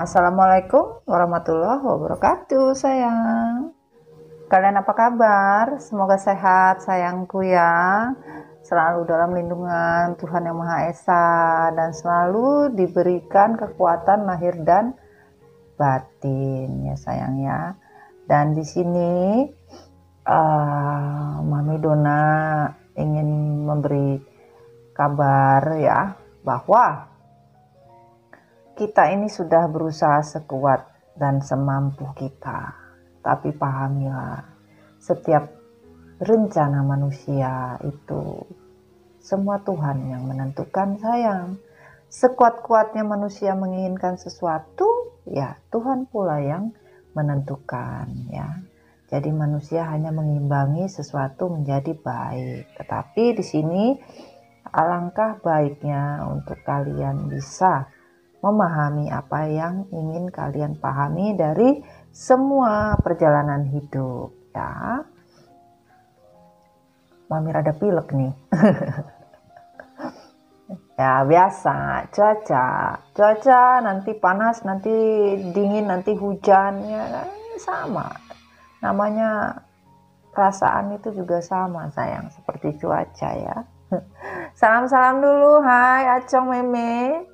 Assalamualaikum warahmatullahi wabarakatuh sayang. Kalian apa kabar? Semoga sehat sayangku ya. Selalu dalam lindungan Tuhan Yang Maha Esa dan selalu diberikan kekuatan lahir dan batin ya sayang ya. Dan di sini Mami Dona ingin memberi kabar ya bahwa kita ini sudah berusaha sekuat dan semampu kita. Tapi pahamilah, setiap rencana manusia itu semua Tuhan yang menentukan sayang. Sekuat-kuatnya manusia menginginkan sesuatu, ya Tuhan pula yang menentukan ya. Jadi manusia hanya mengimbangi sesuatu menjadi baik. Tetapi di sini alangkah baiknya untuk kalian bisa memahami apa yang ingin kalian pahami dari semua perjalanan hidup ya. Mami rada pilek nih. Ya biasa, cuaca nanti panas, nanti dingin, nanti hujan ya sama. Namanya perasaan itu juga sama sayang, seperti cuaca ya. Salam-salam dulu, hai Acong Meme.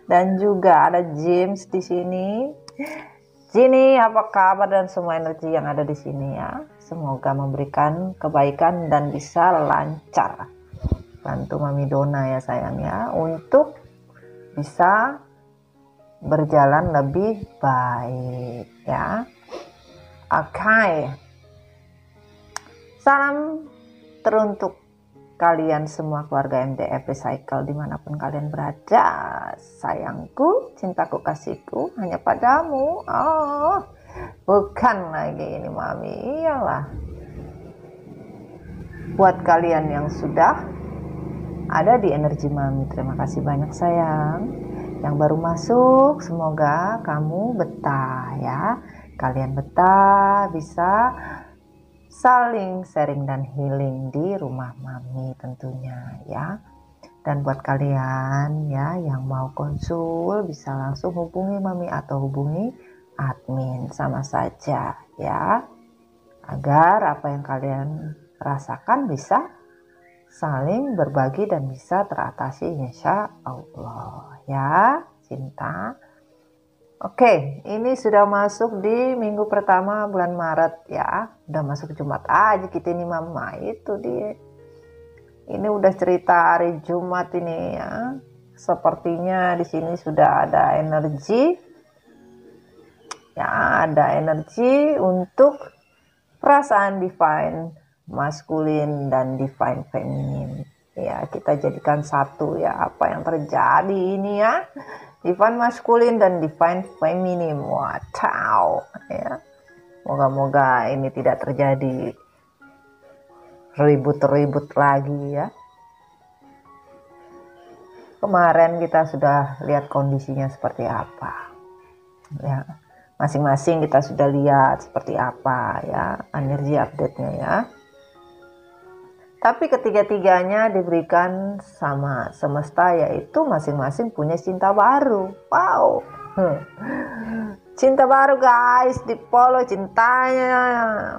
Dan juga ada James di sini. Sini apa kabar dan semua energi yang ada di sini ya. Semoga memberikan kebaikan dan bisa lancar. Bantu Mami Dona ya sayang ya untuk bisa berjalan lebih baik ya. Oke. Salam teruntuk kalian semua keluarga MDF Recycle dimanapun kalian berada. Sayangku, cintaku, kasihku hanya padamu. Oh, bukan lagi ini Mami. Iyalah. Buat kalian yang sudah ada di energi Mami, terima kasih banyak sayang. Yang baru masuk, semoga kamu betah ya. Kalian betah, bisa saling sharing dan healing di rumah Mami tentunya ya. Dan buat kalian ya yang mau konsul bisa langsung hubungi Mami atau hubungi admin sama saja ya. Agar apa yang kalian rasakan bisa saling berbagi dan bisa teratasi insya Allah ya cinta. Oke, ini sudah masuk di minggu pertama bulan Maret ya. Udah masuk Jumat aja kita ini Mama. Itu dia. Ini udah cerita hari Jumat ini ya. Sepertinya di sini sudah ada energi. Ya, ada energi untuk perasaan divine maskulin dan divine feminin. Ya, kita jadikan satu ya apa yang terjadi ini ya. Divine maskulin dan divine feminim. Wow ya. Moga-moga ini tidak terjadi ribut-ribut lagi ya. Kemarin kita sudah lihat kondisinya seperti apa. Ya. Masing-masing kita sudah lihat seperti apa ya energi update-nya ya. Tapi ketiga-tiganya diberikan sama semesta yaitu masing-masing punya cinta baru. Wow. Cinta baru guys, di follow cintanya.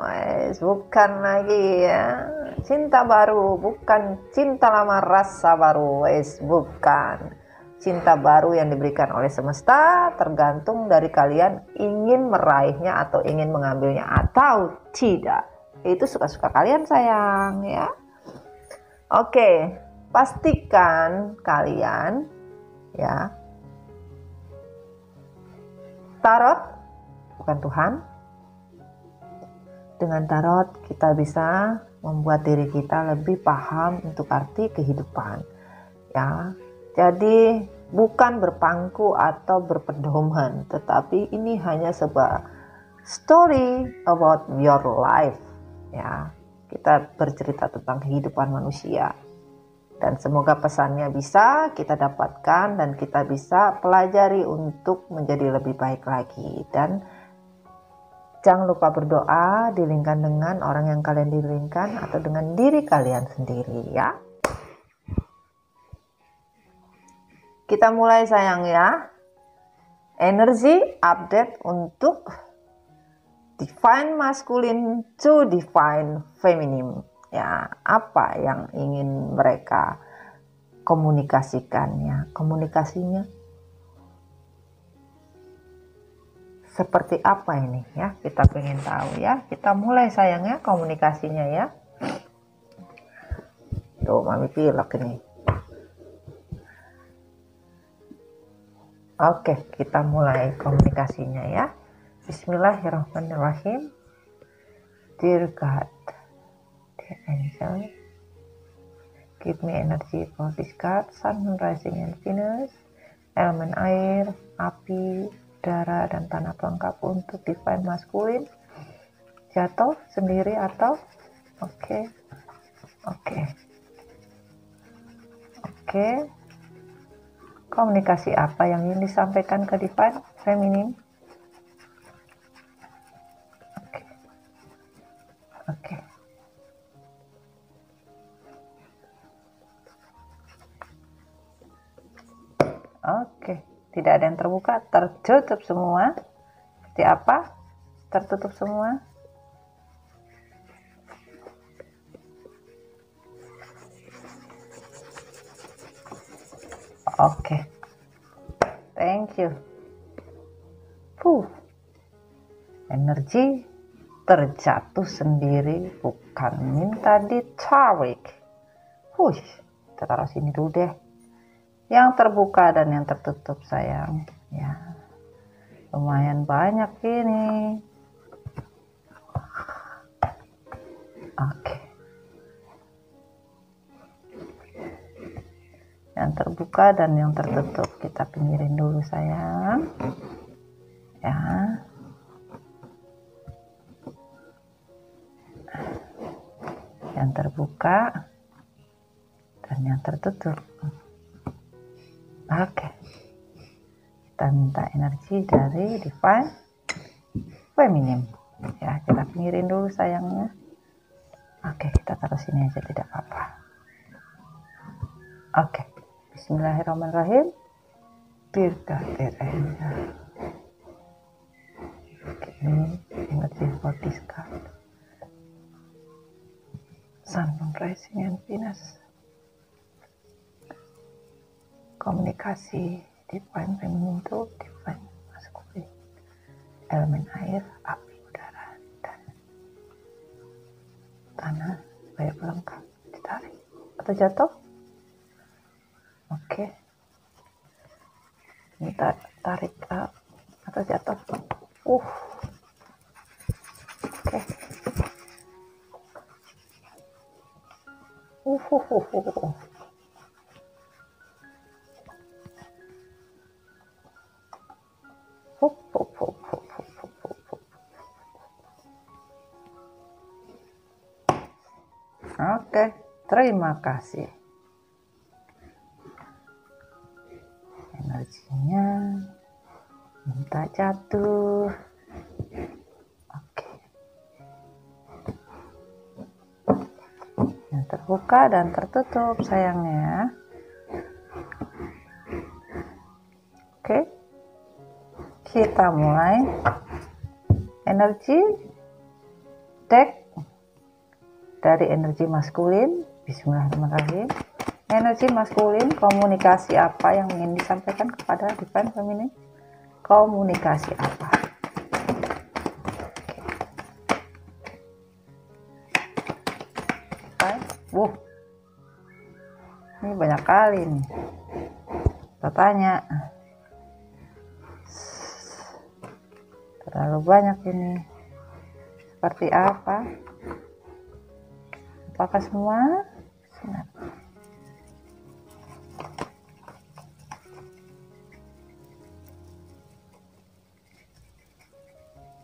Wes, bukan lagi ya. Cinta baru, bukan cinta lama rasa baru. Wes, bukan. Cinta baru yang diberikan oleh semesta tergantung dari kalian ingin meraihnya atau ingin mengambilnya atau tidak. Itu suka-suka kalian sayang ya. Oke, pastikan kalian ya. Tarot bukan Tuhan. Dengan tarot kita bisa membuat diri kita lebih paham untuk arti kehidupan. Ya. Jadi bukan berpangku atau berpedoman, tetapi ini hanya sebuah story about your life. Ya. Kita bercerita tentang kehidupan manusia. Dan semoga pesannya bisa kita dapatkan dan kita bisa pelajari untuk menjadi lebih baik lagi. Dan jangan lupa berdoa, dilingkan dengan orang yang kalian dilingkan atau dengan diri kalian sendiri ya. Kita mulai sayang ya. energi update untuk divine masculine to divine feminine. Ya, apa yang ingin mereka komunikasikan ya? Komunikasinya seperti apa ini ya? Kita pengen tahu ya. Kita mulai sayangnya komunikasinya ya. Tuh, mami pilek ini. Oke, kita mulai komunikasinya ya. Bismillahirrahmanirrahim. Dear God, dear angel, give me energy for this card. Sun, Moon, Rising, and Venus. Elemen air, api, udara, dan tanah pelengkap untuk divine masculine. Jatuh sendiri atau oke. Komunikasi apa yang ingin disampaikan ke divine feminine? Oke, tidak ada yang terbuka, tertutup semua. Seperti apa? Tertutup semua. Oke, thank you. Energi terjatuh sendiri, bukan minta ditarik. Kita taruh sini dulu deh. Yang terbuka dan yang tertutup sayang. Ya, lumayan banyak ini. Oke. Yang terbuka dan yang tertutup kita pinggirin dulu sayang ya. Yang terbuka dan yang tertutup. Oke, kita minta energi dari divine feminine ya, kita pinggirin dulu sayangnya. Oke, kita taruh sini aja, tidak apa-apa. Oke, bismillahirrahmanirrahim. Dirga terenya. Oke, ini energi for this card. Sun, Moon, Rising, and Venus. Komunikasi divine feminine to divine masculine. Elemen air, api, udara, dan tanah sebagai pelengkap. Ditarik atau jatuh. Oke, kita tarik atau jatuh. Oke. Oke, terima kasih. Energinya minta jatuh. Oke. Yang terbuka dan tertutup sayangnya. Oke. Kita mulai energi deck dari energi maskulin. Bismillahirrahmanirrahim. Energi maskulin, komunikasi apa yang ingin disampaikan kepada divine feminine? Komunikasi apa? Ini banyak kali nih. Kita tanya. Terlalu banyak ini. Seperti apa? Apakah semua?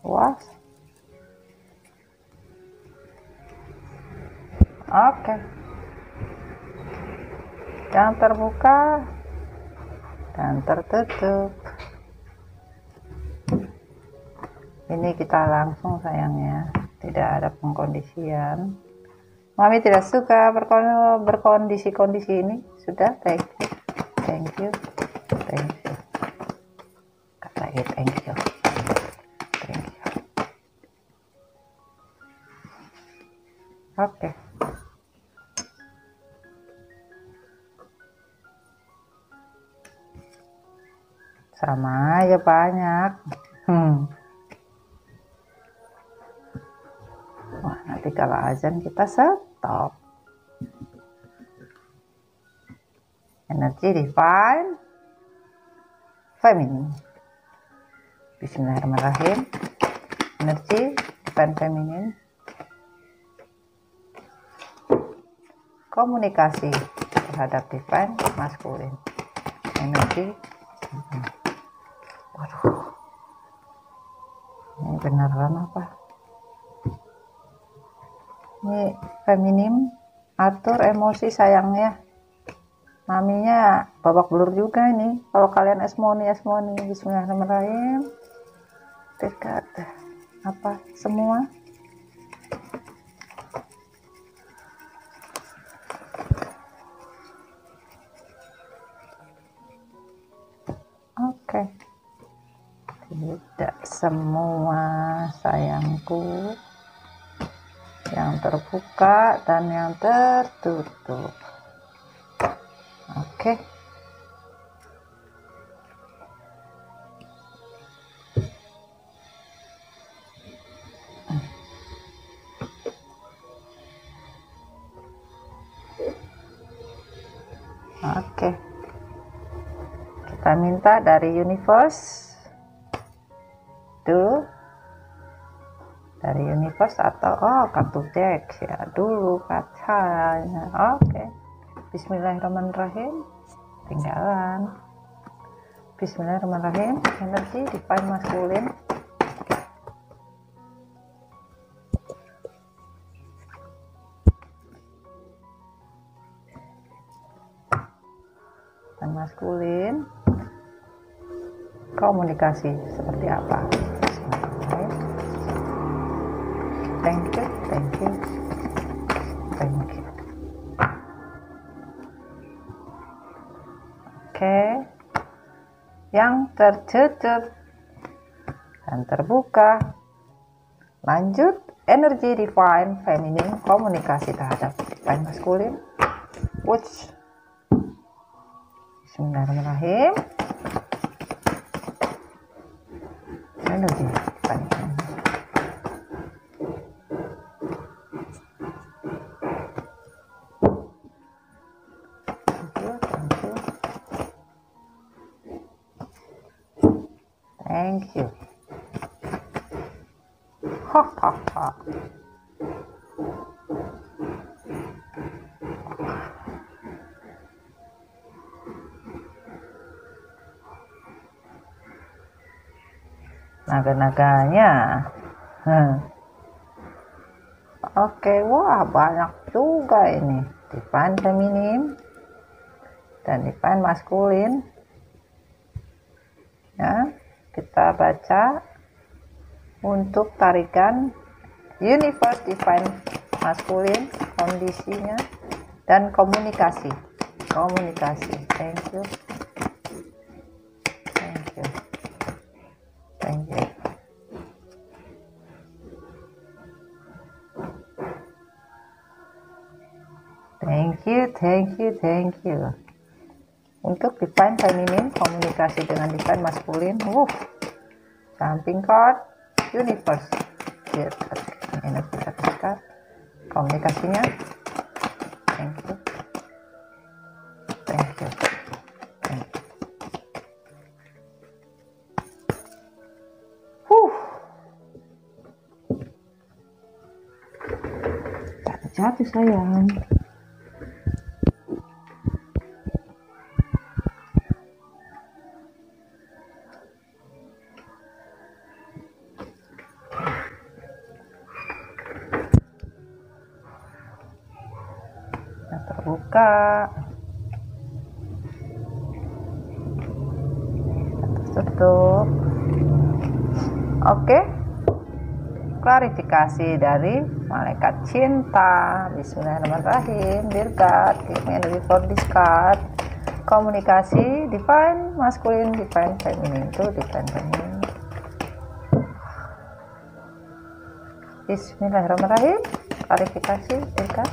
Wah. Oke. Yang terbuka dan tertutup. Ini kita langsung sayangnya, tidak ada pengkondisian. Mami tidak suka berkondisi-kondisi ini. Sudah, thank you. Kata Oke. Sama aja banyak. Wah, nanti kalau azan kita stop. Energi divine feminine. Bismillahirrahmanirrahim. Energi divine feminine. Komunikasi terhadap divine maskulin. Energi. Waduh. Ini beneran apa? Ini feminim, atur emosi sayangnya. Maminya babak belur juga ini. Kalau kalian esmoni. Bismillahirrahmanirrahim. Dekat apa semua. Oke. Tidak semua sayangku. Yang terbuka dan yang tertutup. Oke. Oke. Kita minta dari universe dulu. Dari universe atau kartu deck ya dulu kacanya. Oke. Bismillahirrahmanirrahim. Tinggalan. Bismillahirrahmanirrahim. Energi divine maskulin. Dan maskulin. Komunikasi seperti apa? Thank you. Oke. Yang tertutup dan terbuka. Lanjut, energi divine feminine, komunikasi terhadap divine maskulin. Which Bismillahirrahmanirrahim. Energi divine feminine. Thank you. Naga-naganya. Oke, wah banyak juga ini. Divine feminine dan divine maskulin. Ya, kita baca untuk tarikan universe divine maskulin, kondisinya dan komunikasi. Thank you. Thank you. Untuk divine feminine, komunikasi dengan divine maskulin. Jumping card, universe. Energi terdekat. Komunikasinya. Thank you. Jatuh sayang. Terbuka, tutup. Oke, klarifikasi dari malaikat cinta. Bismillahirrahmanirrahim. Dirgat, energy for this card. Komunikasi divine masculine, divine feminine. Itu divine feminine. Bismillahirrahmanirrahim. klarifikasi Ilka,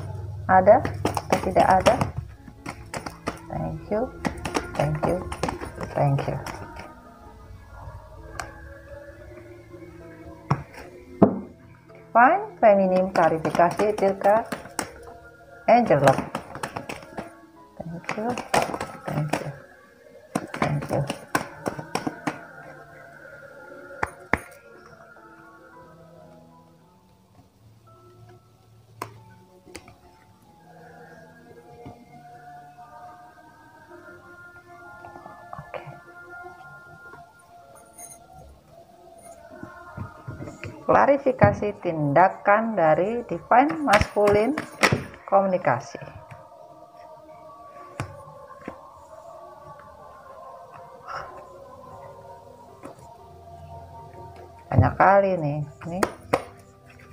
ada atau tidak ada? Thank you, thank you, thank you. Fine, feminim klarifikasi Ilka, angel love. Thank you, thank you, thank you. Klarifikasi tindakan dari Divine Masculine komunikasi. Banyak kali nih, ini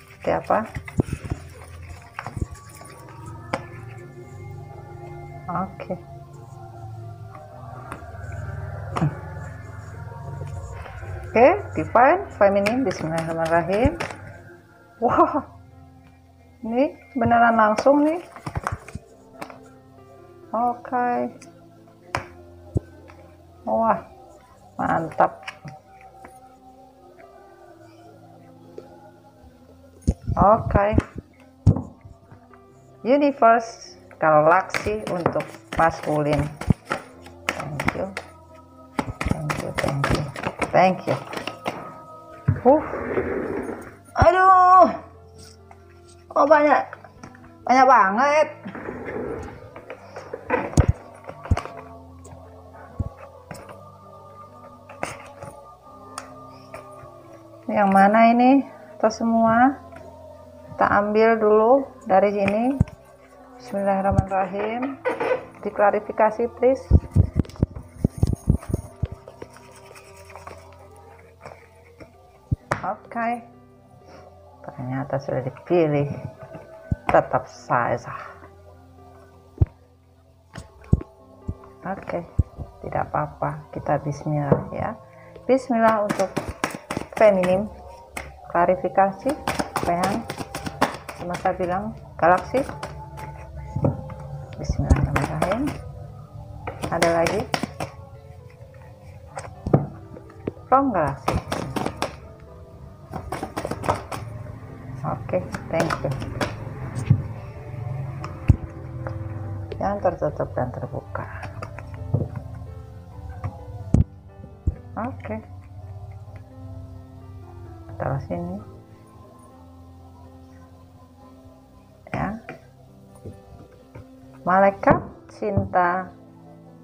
seperti apa? Oke. Oke, Divine Feminine, bismillahirrahmanirrahim. Wah, ini beneran langsung nih. Oke. Wah, mantap. Oke. Universe galaksi untuk maskulin. Thank you. Thank you, thank you. Thank you. Aduh. Oh, banyak banget. Yang mana ini? Atau semua? Kita ambil dulu dari sini. Bismillahirrahmanirrahim. Diklarifikasi please. Oke. Ternyata sudah dipilih. Tetap saja. Oke. Tidak apa-apa. Kita bismillah ya. Bismillah untuk feminim. Klarifikasi. Apa yang semesta bilang galaksi. Bismillahirrahmanirrahim. Ada lagi from galaksi. Oke, thank you. Yang tertutup dan terbuka. Oke. Taruh sini. Ya. Malaikat cinta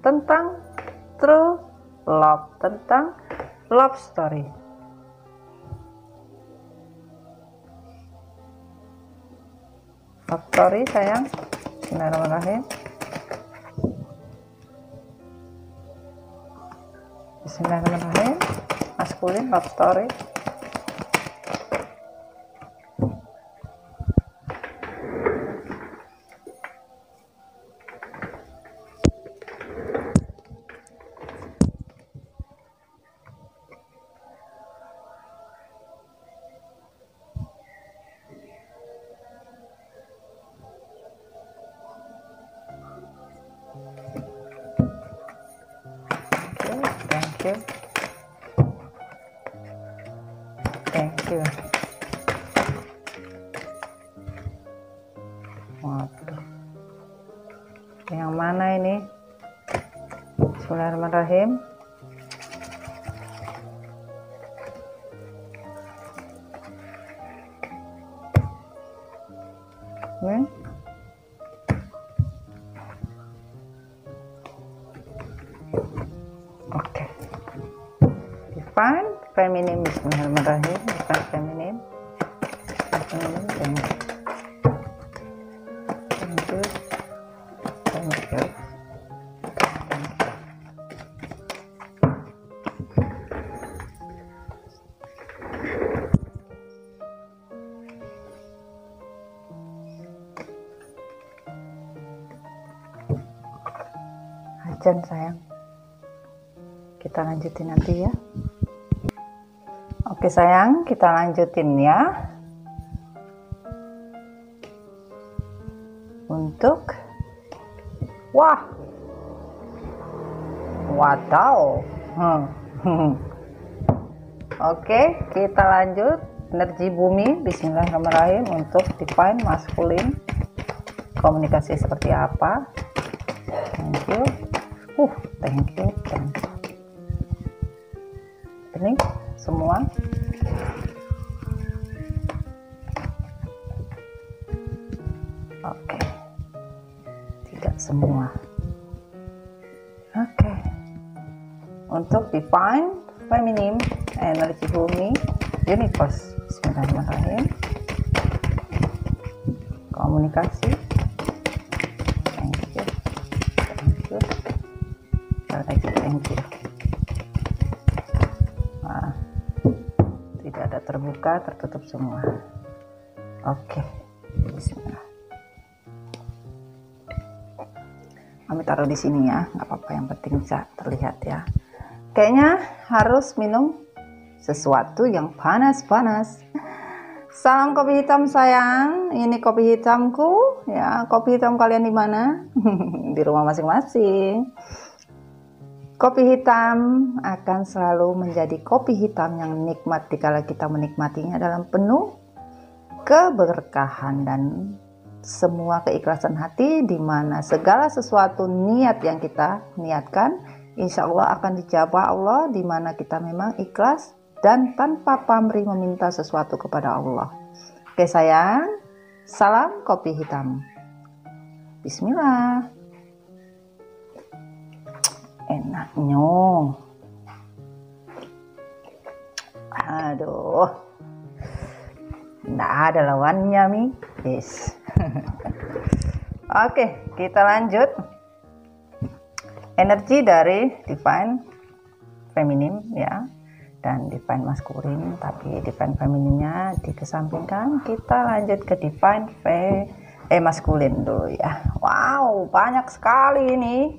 tentang true love, tentang love story. Love story sayang. Bismillahirrahmanirrahim. Bismillahirrahmanirrahim. Maskulin love story. Thank you. Thank you. Waduh. Yang mana ini? Bismillahirrahmanirrahim. Oke. Divine Feminine, bismillahirrahmanirrahim. Divine Feminine. Thank you. Thank you. Ajan sayang. Kita lanjutin nanti ya. Oke sayang, kita lanjutin ya. untuk wadaw. Oke, kita lanjut energi bumi. Bismillahirrahmanirrahim untuk divine masculine. Komunikasi seperti apa? Thank you. Thank you. Ini semua. Oke. Tidak semua. Oke. Untuk divine feminine energi bumi universe. Bismillahirrahmanirrahim. Komunikasi. Thank you. Thank you. Tidak ada terbuka, tertutup semua. Oke. Bismillah. Kami taruh di sini ya, nggak apa-apa, yang penting bisa terlihat ya. Kayaknya harus minum sesuatu yang panas-panas. Salam kopi hitam sayang, ini kopi hitamku ya. Kopi hitam kalian di mana? Di rumah masing-masing. Kopi hitam akan selalu menjadi kopi hitam yang nikmat dikala kita menikmatinya dalam penuh keberkahan dan semua keikhlasan hati, di mana segala sesuatu niat yang kita niatkan insya Allah akan dijawab Allah, di mana kita memang ikhlas dan tanpa pamrih meminta sesuatu kepada Allah. Oke sayang, salam kopi hitam. Bismillah. Enaknya. Aduh. Nggak ada lawannya Mi. Yes. Oke, kita lanjut. Energi dari divine feminine ya, dan divine maskulin, tapi divine femininnya dikesampingkan. Kita lanjut ke divine maskulin dulu ya. Wow, banyak sekali ini.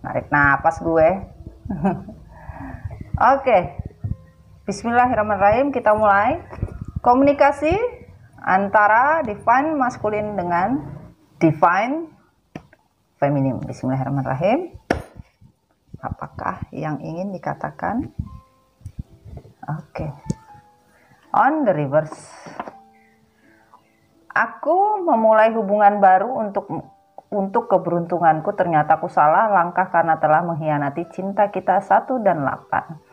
Narik napas gue. Oke. Bismillahirrahmanirrahim, kita mulai. Komunikasi antara divine maskulin dengan divine feminim. Bismillahirrahmanirrahim. Apakah yang ingin dikatakan? Oke. On the reverse. Aku memulai hubungan baru untuk keberuntunganku. Ternyata aku salah langkah karena telah mengkhianati cinta kita 1 dan 8.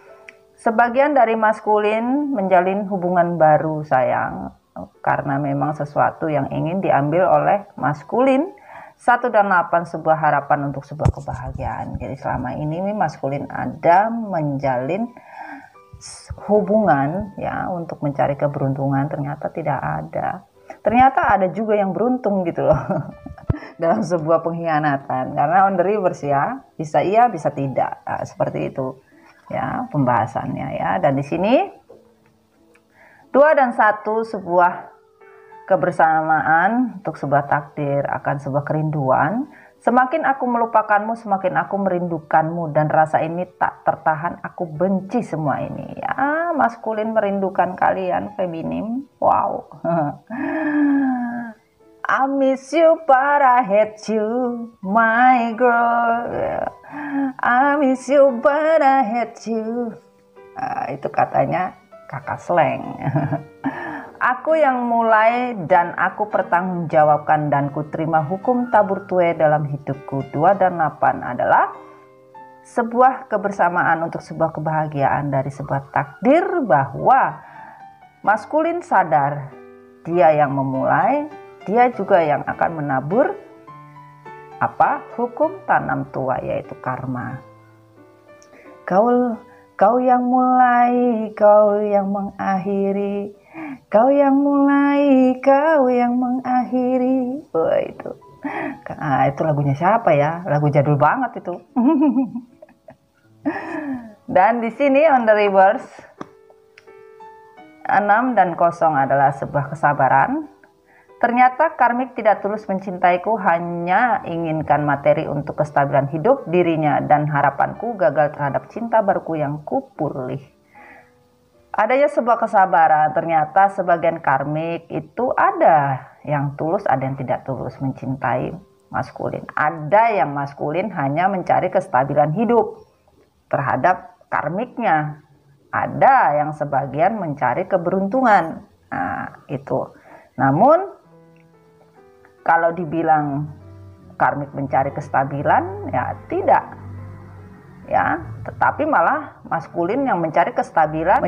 Sebagian dari maskulin menjalin hubungan baru sayang, karena memang sesuatu yang ingin diambil oleh maskulin 1 dan 8, sebuah harapan untuk sebuah kebahagiaan. Jadi selama ini maskulin ada menjalin hubungan ya untuk mencari keberuntungan, ternyata tidak ada. Ternyata ada juga yang beruntung gitu loh dalam sebuah pengkhianatan, karena on the reverse ya, bisa iya bisa tidak, nah, seperti itu ya pembahasannya ya. Dan di sini 2 dan 1 sebuah kebersamaan untuk sebuah takdir akan sebuah kerinduan. Semakin aku melupakanmu, semakin aku merindukanmu, dan rasa ini tak tertahan, aku benci semua ini ya. Maskulin merindukan kalian, feminim. Wow. I miss you but I hate you, my girl. I miss you but I hate you. Itu katanya kakak slang. Aku yang mulai dan aku pertanggungjawabkan, dan ku terima hukum tabur tuai dalam hidupku. 2 dan 8 adalah sebuah kebersamaan untuk sebuah kebahagiaan dari sebuah takdir, bahwa maskulin sadar dia yang memulai, dia juga yang akan menabur hukum tanam tua, yaitu karma. Kau yang mulai, kau yang mengakhiri. Kau yang mulai, kau yang mengakhiri. Wah, itu lagunya siapa ya? Lagu jadul banget itu. Dan di sini on the reverse 6 dan 0 adalah sebuah kesabaran. Ternyata karmik tidak tulus mencintaiku, hanya inginkan materi untuk kestabilan hidup dirinya, dan harapanku gagal terhadap cinta baruku yang kupulih. Adanya sebuah kesabaran, ternyata sebagian karmik itu ada yang tulus, ada yang tidak tulus mencintai maskulin. Ada yang maskulin hanya mencari kestabilan hidup terhadap karmiknya. Ada yang sebagian mencari keberuntungan. Nah, itu. Namun kalau dibilang karmik mencari kestabilan, ya tidak. Ya, tetapi malah maskulin yang mencari kestabilan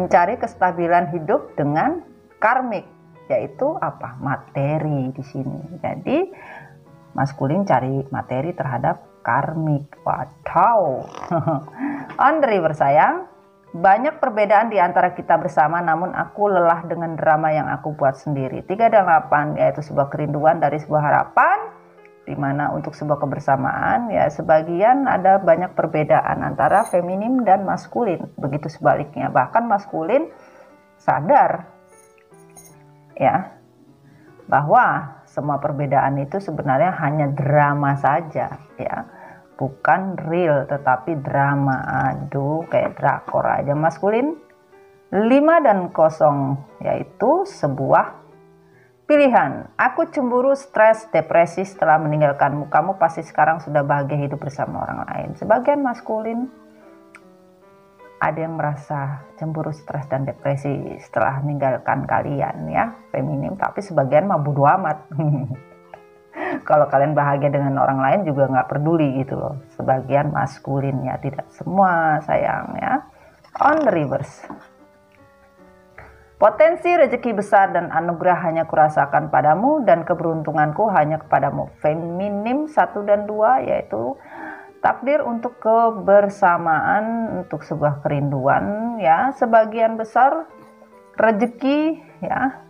hidup dengan karmik, yaitu apa? Materi di sini. Jadi maskulin cari materi terhadap karmik. Wow. On the river sayang, banyak perbedaan di antara kita bersama, namun aku lelah dengan drama yang aku buat sendiri. 3 dan 8, yaitu sebuah kerinduan dari sebuah harapan, di mana untuk sebuah kebersamaan ya sebagian ada banyak perbedaan antara feminim dan maskulin, begitu sebaliknya. Bahkan maskulin sadar ya bahwa semua perbedaan itu sebenarnya hanya drama saja ya, bukan real tetapi drama. Aduh, kayak drakor aja. Maskulin 5 dan 0, yaitu sebuah pilihan. Aku cemburu, stres, depresi setelah meninggalkanmu. Kamu pasti sekarang sudah bahagia hidup bersama orang lain. Sebagian maskulin ada yang merasa cemburu, stres, dan depresi setelah meninggalkan kalian ya, feminim. Tapi sebagian mah bodo amat. Kalau kalian bahagia dengan orang lain juga nggak peduli gitu loh. Sebagian maskulin ya, tidak semua sayang ya. On the reverse. Potensi rezeki besar dan anugerah hanya kurasakan padamu dan keberuntunganku hanya kepadamu. Feminim 1 dan 2, yaitu takdir untuk kebersamaan, untuk sebuah kerinduan ya. Sebagian besar rezeki ya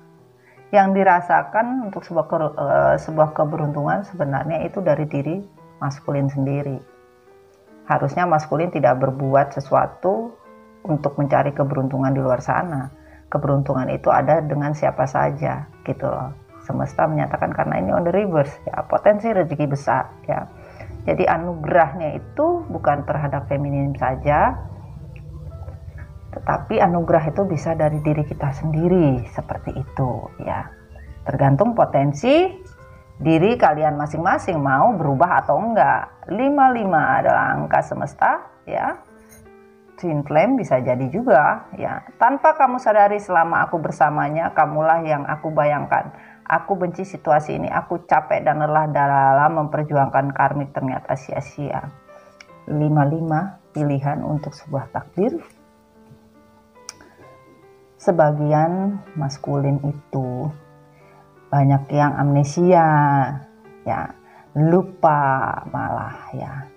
yang dirasakan untuk sebuah keberuntungan sebenarnya itu dari diri maskulin sendiri. Harusnya maskulin tidak berbuat sesuatu untuk mencari keberuntungan di luar sana. Keberuntungan itu ada dengan siapa saja gitu loh. Semesta menyatakan karena ini on the reverse ya, potensi rezeki besar ya. Jadi anugerahnya itu bukan terhadap feminim saja, tetapi anugerah itu bisa dari diri kita sendiri, seperti itu ya. Tergantung potensi diri kalian masing-masing mau berubah atau enggak. 55 adalah angka semesta ya. Twin flame bisa jadi juga ya. Tanpa kamu sadari selama aku bersamanya, kamulah yang aku bayangkan. Aku benci situasi ini, aku capek dan lelah dalam memperjuangkan karmik, ternyata sia-sia. 55 pilihan untuk sebuah takdir. Sebagian maskulin itu banyak yang amnesia ya, lupa malah ya.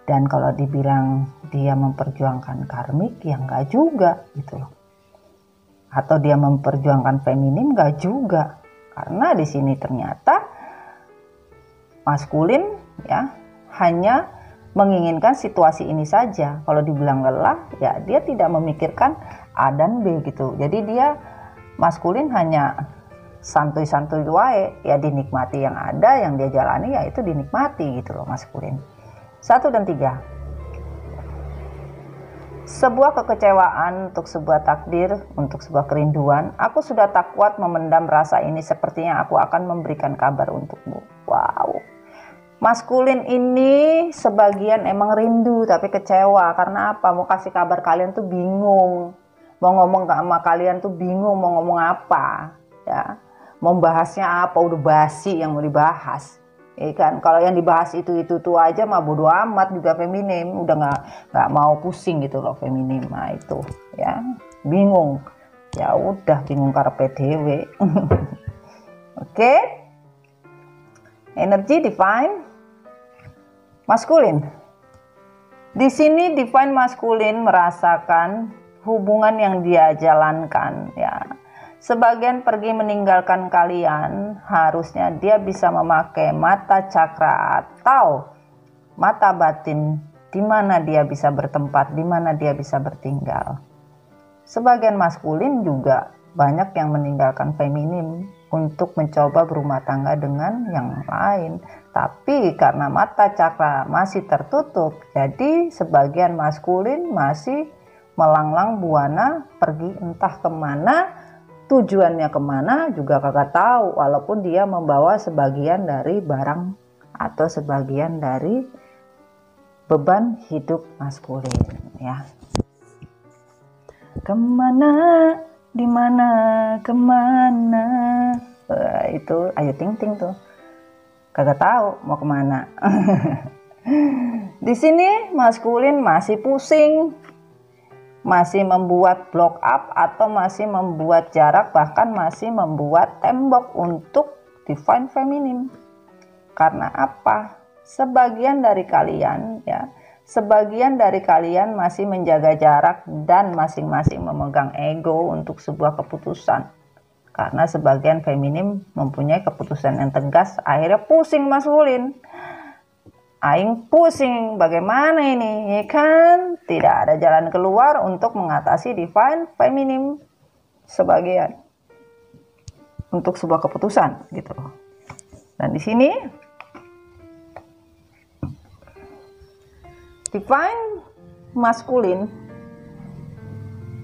Dan kalau dibilang dia memperjuangkan karmik, ya enggak juga gitu loh. Atau dia memperjuangkan feminim, enggak juga. Karena di sini ternyata maskulin ya hanya menginginkan situasi ini saja. Kalau dibilang lelah, ya dia tidak memikirkan A dan B gitu. Jadi dia maskulin hanya santuy-santuy wae, ya dinikmati yang ada, yang dia jalani ya itu dinikmati gitu loh maskulin. 1 dan 3. Sebuah kekecewaan untuk sebuah takdir, untuk sebuah kerinduan. Aku sudah tak kuat memendam rasa ini, sepertinya aku akan memberikan kabar untukmu. Wow. Maskulin ini sebagian emang rindu tapi kecewa. Karena apa? Mau kasih kabar kalian tuh bingung. Mau ngomong sama kalian tuh bingung mau ngomong apa. Ya. Mau bahasnya apa, udah basi yang mau dibahas. Ya kan, kalau yang dibahas itu aja mah bodo amat. Juga feminim udah nggak mau pusing gitu loh feminim. Nah itu ya bingung, ya udah bingung karpe dewe. Oke. Energi divine maskulin. Di sini divine maskulin merasakan hubungan yang dia jalankan ya. Sebagian pergi meninggalkan kalian, harusnya dia bisa memakai mata cakra atau mata batin di mana dia bisa bertempat, di mana dia bisa bertinggal. Sebagian maskulin juga banyak yang meninggalkan feminim untuk mencoba berumah tangga dengan yang lain. Tapi karena mata cakra masih tertutup, jadi sebagian maskulin masih melanglang buana pergi entah kemana, tujuannya kemana juga kagak tahu, walaupun dia membawa sebagian dari barang atau sebagian dari beban hidup maskulin ya. Kemana, dimana, kemana, itu Ayu Ting Ting tuh kagak tahu mau kemana. Di sini maskulin masih pusing, masih membuat block up atau masih membuat jarak, bahkan masih membuat tembok untuk divine feminine. Karena apa? Sebagian dari kalian ya, sebagian dari kalian masih menjaga jarak dan masing-masing memegang ego untuk sebuah keputusan. Karena sebagian feminim mempunyai keputusan yang tegas, akhirnya pusing maskulin. Aing pusing, bagaimana ini? Ya kan? Tidak ada jalan keluar untuk mengatasi divine feminim sebagian untuk sebuah keputusan gitu. Dan di sini divine maskulin,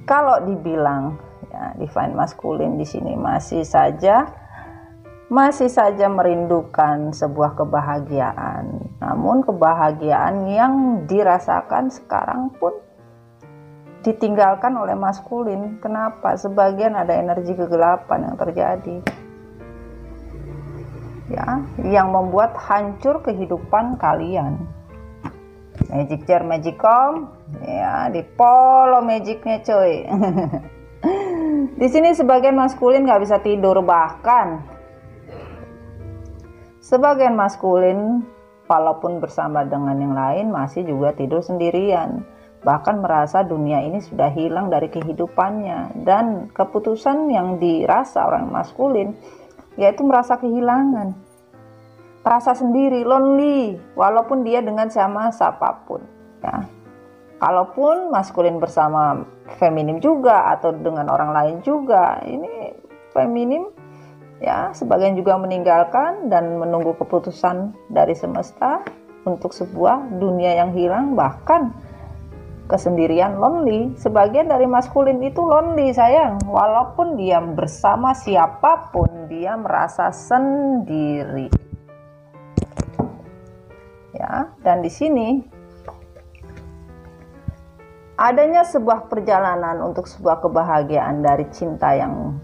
kalau dibilang ya, divine maskulin di sini masih saja merindukan sebuah kebahagiaan. Namun kebahagiaan yang dirasakan sekarang pun ditinggalkan oleh maskulin. Kenapa? Sebagian ada energi kegelapan yang terjadi. Ya, yang membuat hancur kehidupan kalian. Magic Jar Magicom, ya, di polo magicnya coy. Di sini sebagian maskulin nggak bisa tidur, bahkan sebagian maskulin walaupun bersama dengan yang lain masih juga tidur sendirian, bahkan merasa dunia ini sudah hilang dari kehidupannya. Dan keputusan yang dirasa orang maskulin yaitu merasa kehilangan, merasa sendiri, lonely, walaupun dia dengan sama siapapun ya. Kalaupun maskulin bersama feminim juga atau dengan orang lain juga, ini feminim ya, sebagian juga meninggalkan dan menunggu keputusan dari semesta untuk sebuah dunia yang hilang, bahkan kesendirian, lonely. Sebagian dari maskulin itu lonely sayang, walaupun dia bersama siapapun dia merasa sendiri ya. Dan di sini adanya sebuah perjalanan untuk sebuah kebahagiaan dari cinta yang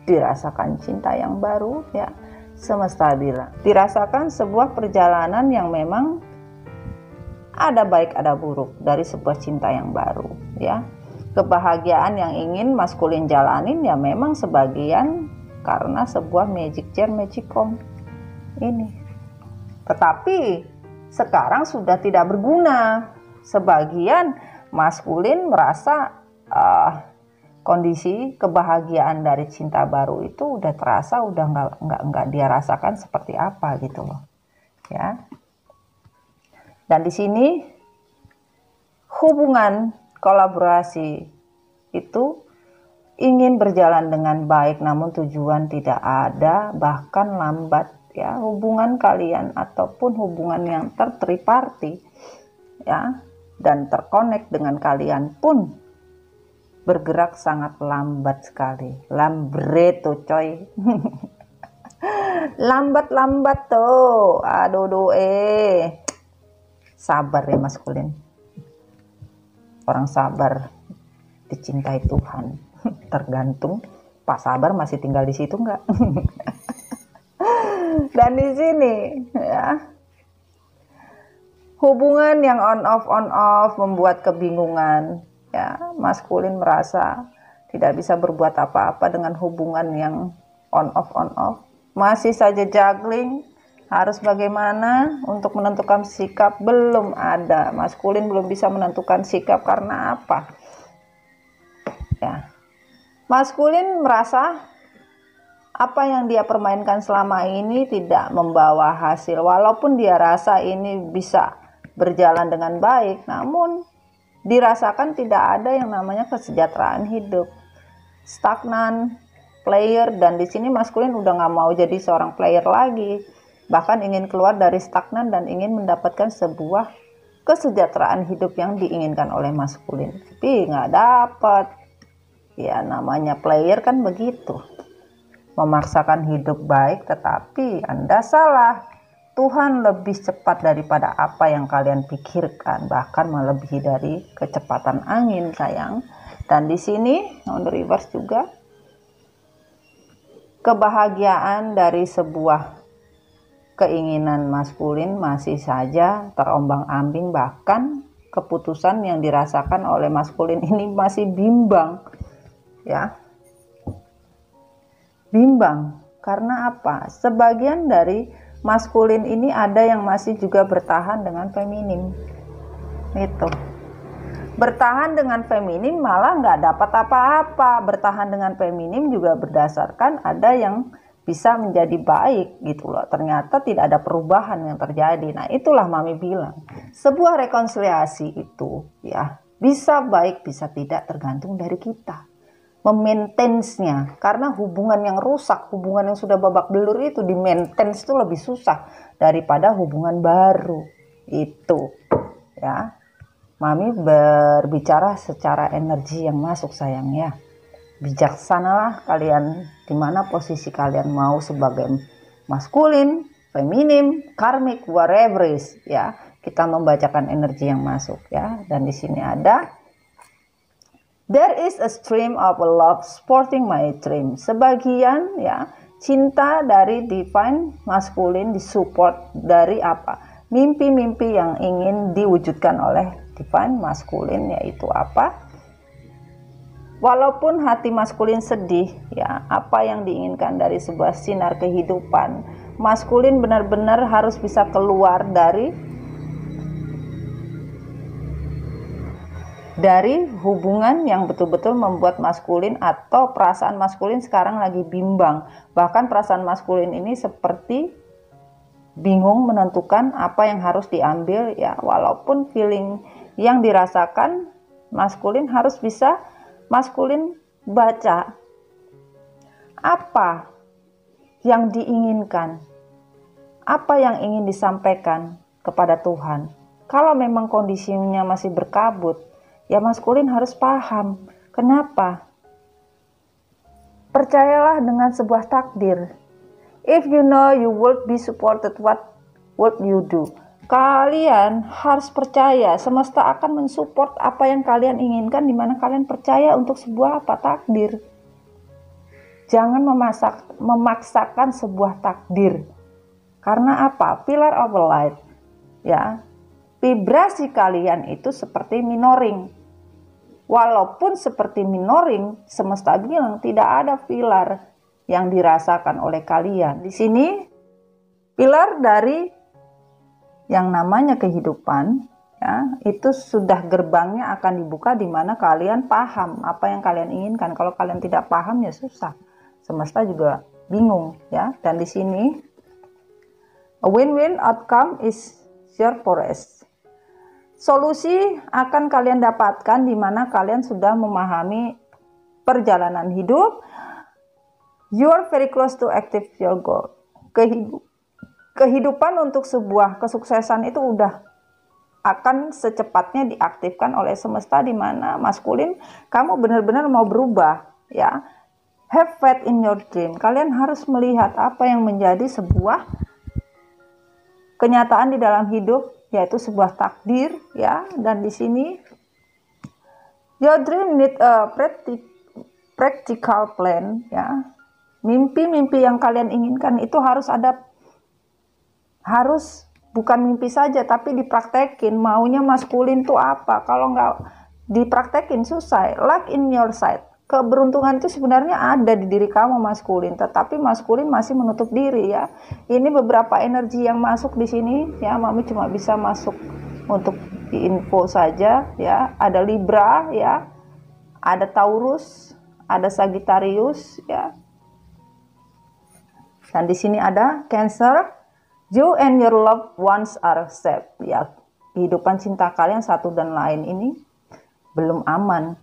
dirasakan, cinta yang baru ya. Semesta bilang dirasakan sebuah perjalanan yang memang ada baik ada buruk dari sebuah cinta yang baru ya. Kebahagiaan yang ingin maskulin jalanin ya memang sebagian karena sebuah magic jar magicom ini, tetapi sekarang sudah tidak berguna. Sebagian maskulin merasa kondisi kebahagiaan dari cinta baru itu udah terasa, udah nggak dia rasakan seperti apa gitu loh ya. Dan di sini hubungan kolaborasi itu ingin berjalan dengan baik, namun tujuan tidak ada, bahkan lambat ya. Hubungan kalian ataupun hubungan yang triparty ya dan terkonek dengan kalian pun bergerak sangat lambat sekali. Lambreto coy. Lambat tuh. Aduh sabar ya maskulin. Orang sabar dicintai Tuhan. Tergantung Pak Sabar masih tinggal di situ enggak? Dan di sini ya, hubungan yang on off membuat kebingungan. Ya, maskulin merasa tidak bisa berbuat apa-apa dengan hubungan yang on off, masih saja juggling, harus bagaimana untuk menentukan sikap, belum ada. Maskulin belum bisa menentukan sikap karena apa? Ya, maskulin merasa apa yang dia permainkan selama ini tidak membawa hasil, walaupun dia rasa ini bisa berjalan dengan baik, namun dirasakan tidak ada yang namanya kesejahteraan hidup, stagnan, player. Dan di sini maskulin udah nggak mau jadi seorang player lagi, bahkan ingin keluar dari stagnan dan ingin mendapatkan sebuah kesejahteraan hidup yang diinginkan oleh maskulin, tapi nggak dapat. Ya namanya player kan begitu, memaksakan hidup baik, tetapi Anda salah. Tuhan lebih cepat daripada apa yang kalian pikirkan, bahkan melebihi dari kecepatan angin, sayang. Dan di sini on the reverse juga, kebahagiaan dari sebuah keinginan maskulin masih saja terombang-ambing, bahkan keputusan yang dirasakan oleh maskulin ini masih bimbang, ya. Bimbang karena apa? Sebagian dari maskulin ini ada yang masih juga bertahan dengan feminim, itu. Bertahan dengan feminim malah nggak dapat apa-apa. Bertahan dengan feminim juga berdasarkan ada yang bisa menjadi baik gitu loh. Ternyata tidak ada perubahan yang terjadi. Nah itulah Mami bilang, sebuah rekonsiliasi itu ya bisa baik bisa tidak tergantung dari kita memaintenance-nya. Karena hubungan yang rusak, hubungan yang sudah babak belur itu di maintenance itu lebih susah daripada hubungan baru itu ya. Mami berbicara secara energi yang masuk, sayang ya. Bijaksanalah kalian di mana posisi kalian, mau sebagai maskulin, feminim, karmik, whatever is ya. Kita membacakan energi yang masuk ya. Dan di sini ada, there is a stream of love supporting my dream. Sebagian ya cinta dari divine maskulin disupport dari apa? Mimpi-mimpi yang ingin diwujudkan oleh divine maskulin, yaitu apa? Walaupun hati maskulin sedih ya, apa yang diinginkan dari sebuah sinar kehidupan, maskulin benar-benar harus bisa keluar dari hubungan yang betul-betul membuat maskulin atau perasaan maskulin sekarang lagi bimbang. Bahkan perasaan maskulin ini seperti bingung menentukan apa yang harus diambil ya, walaupun feeling yang dirasakan maskulin harus bisa maskulin baca apa yang diinginkan, apa yang ingin disampaikan kepada Tuhan. Kalau memang kondisinya masih berkabut, ya maskulin harus paham. Kenapa? Percayalah dengan sebuah takdir. If you know you will be supported, what would you do? Kalian harus percaya semesta akan mensupport apa yang kalian inginkan, di mana kalian percaya untuk sebuah apa? Takdir. Jangan memaksakan sebuah takdir. Karena apa? Pillar of light. Ya. Vibrasi kalian itu seperti minoring. Walaupun seperti minoring, semesta bilang tidak ada pilar yang dirasakan oleh kalian. Di sini pilar dari yang namanya kehidupan ya, itu sudah gerbangnya akan dibuka di mana kalian paham apa yang kalian inginkan. Kalau kalian tidak paham ya susah. Semesta juga bingung ya. Dan di sini a win-win outcome is your forest. Solusi akan kalian dapatkan di mana kalian sudah memahami perjalanan hidup. You are very close to achieve your goal. Kehidupan untuk sebuah kesuksesan itu udah akan secepatnya diaktifkan oleh semesta, di mana maskulin kamu benar-benar mau berubah ya. Have faith in your dream. Kalian harus melihat apa yang menjadi sebuah kenyataan di dalam hidup, yaitu sebuah takdir ya. Dan di sini your dream need a practical plan ya. Mimpi-mimpi yang kalian inginkan itu harus bukan mimpi saja, tapi dipraktekin. Maunya maskulin tuh apa? Kalau nggak dipraktekin susah. Luck in your side. Keberuntungan itu sebenarnya ada di diri kamu maskulin, tetapi maskulin masih menutup diri ya. Ini beberapa energi yang masuk di sini ya. Mami cuma bisa masuk untuk info saja ya. Ada Libra ya, ada Taurus, ada Sagittarius ya. Dan di sini ada Cancer. You and your loved ones are safe. Ya, kehidupan cinta kalian satu dan lain ini belum aman.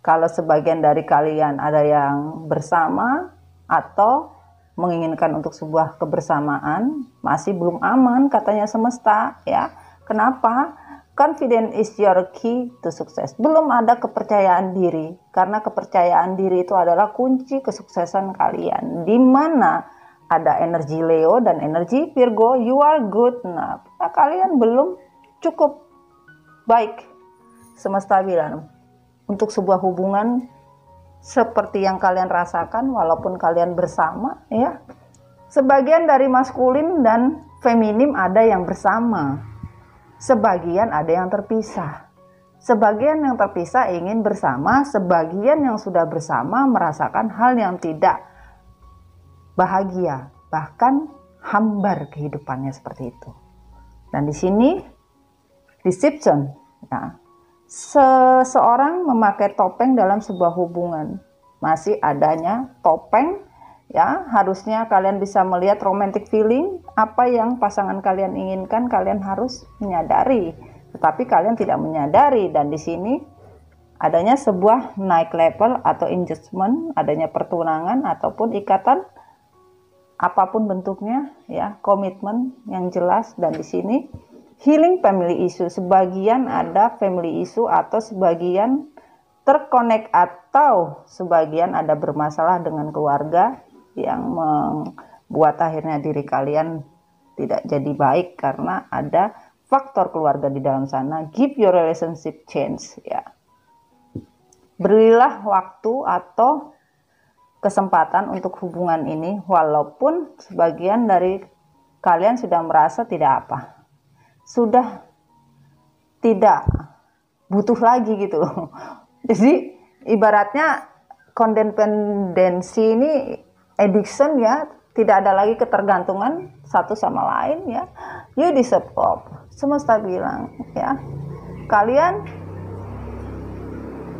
Kalau sebagian dari kalian ada yang bersama atau menginginkan untuk sebuah kebersamaan, masih belum aman katanya semesta ya. Kenapa? Confidence is your key to success. Belum ada kepercayaan diri, karena kepercayaan diri itu adalah kunci kesuksesan kalian. Di mana ada energi Leo dan energi Virgo, you are good. Nah, kalian belum cukup baik. Semesta bilang untuk sebuah hubungan seperti yang kalian rasakan, walaupun kalian bersama, ya. Sebagian dari maskulin dan feminim ada yang bersama. Sebagian ada yang terpisah. Sebagian yang terpisah ingin bersama, sebagian yang sudah bersama merasakan hal yang tidak bahagia, bahkan hambar kehidupannya seperti itu. Dan di sini deception, ya. Seseorang memakai topeng dalam sebuah hubungan. Masih adanya topeng, ya. Harusnya kalian bisa melihat romantic feeling, apa yang pasangan kalian inginkan, kalian harus menyadari. Tetapi kalian tidak menyadari, dan di sini adanya sebuah naik level atau engagement, adanya pertunangan ataupun ikatan apapun bentuknya, ya, komitmen yang jelas. Dan di sini healing family issue, sebagian ada family issue atau sebagian terkonek atau sebagian ada bermasalah dengan keluarga yang membuat akhirnya diri kalian tidak jadi baik karena ada faktor keluarga di dalam sana. Give your relationship chance, ya. Berilah waktu atau kesempatan untuk hubungan ini, walaupun sebagian dari kalian sudah merasa tidak apa, sudah tidak butuh lagi gitu. Jadi ibaratnya kodependensi ini addiction, ya, tidak ada lagi ketergantungan satu sama lain, ya. You deserve love. Semesta bilang, ya, kalian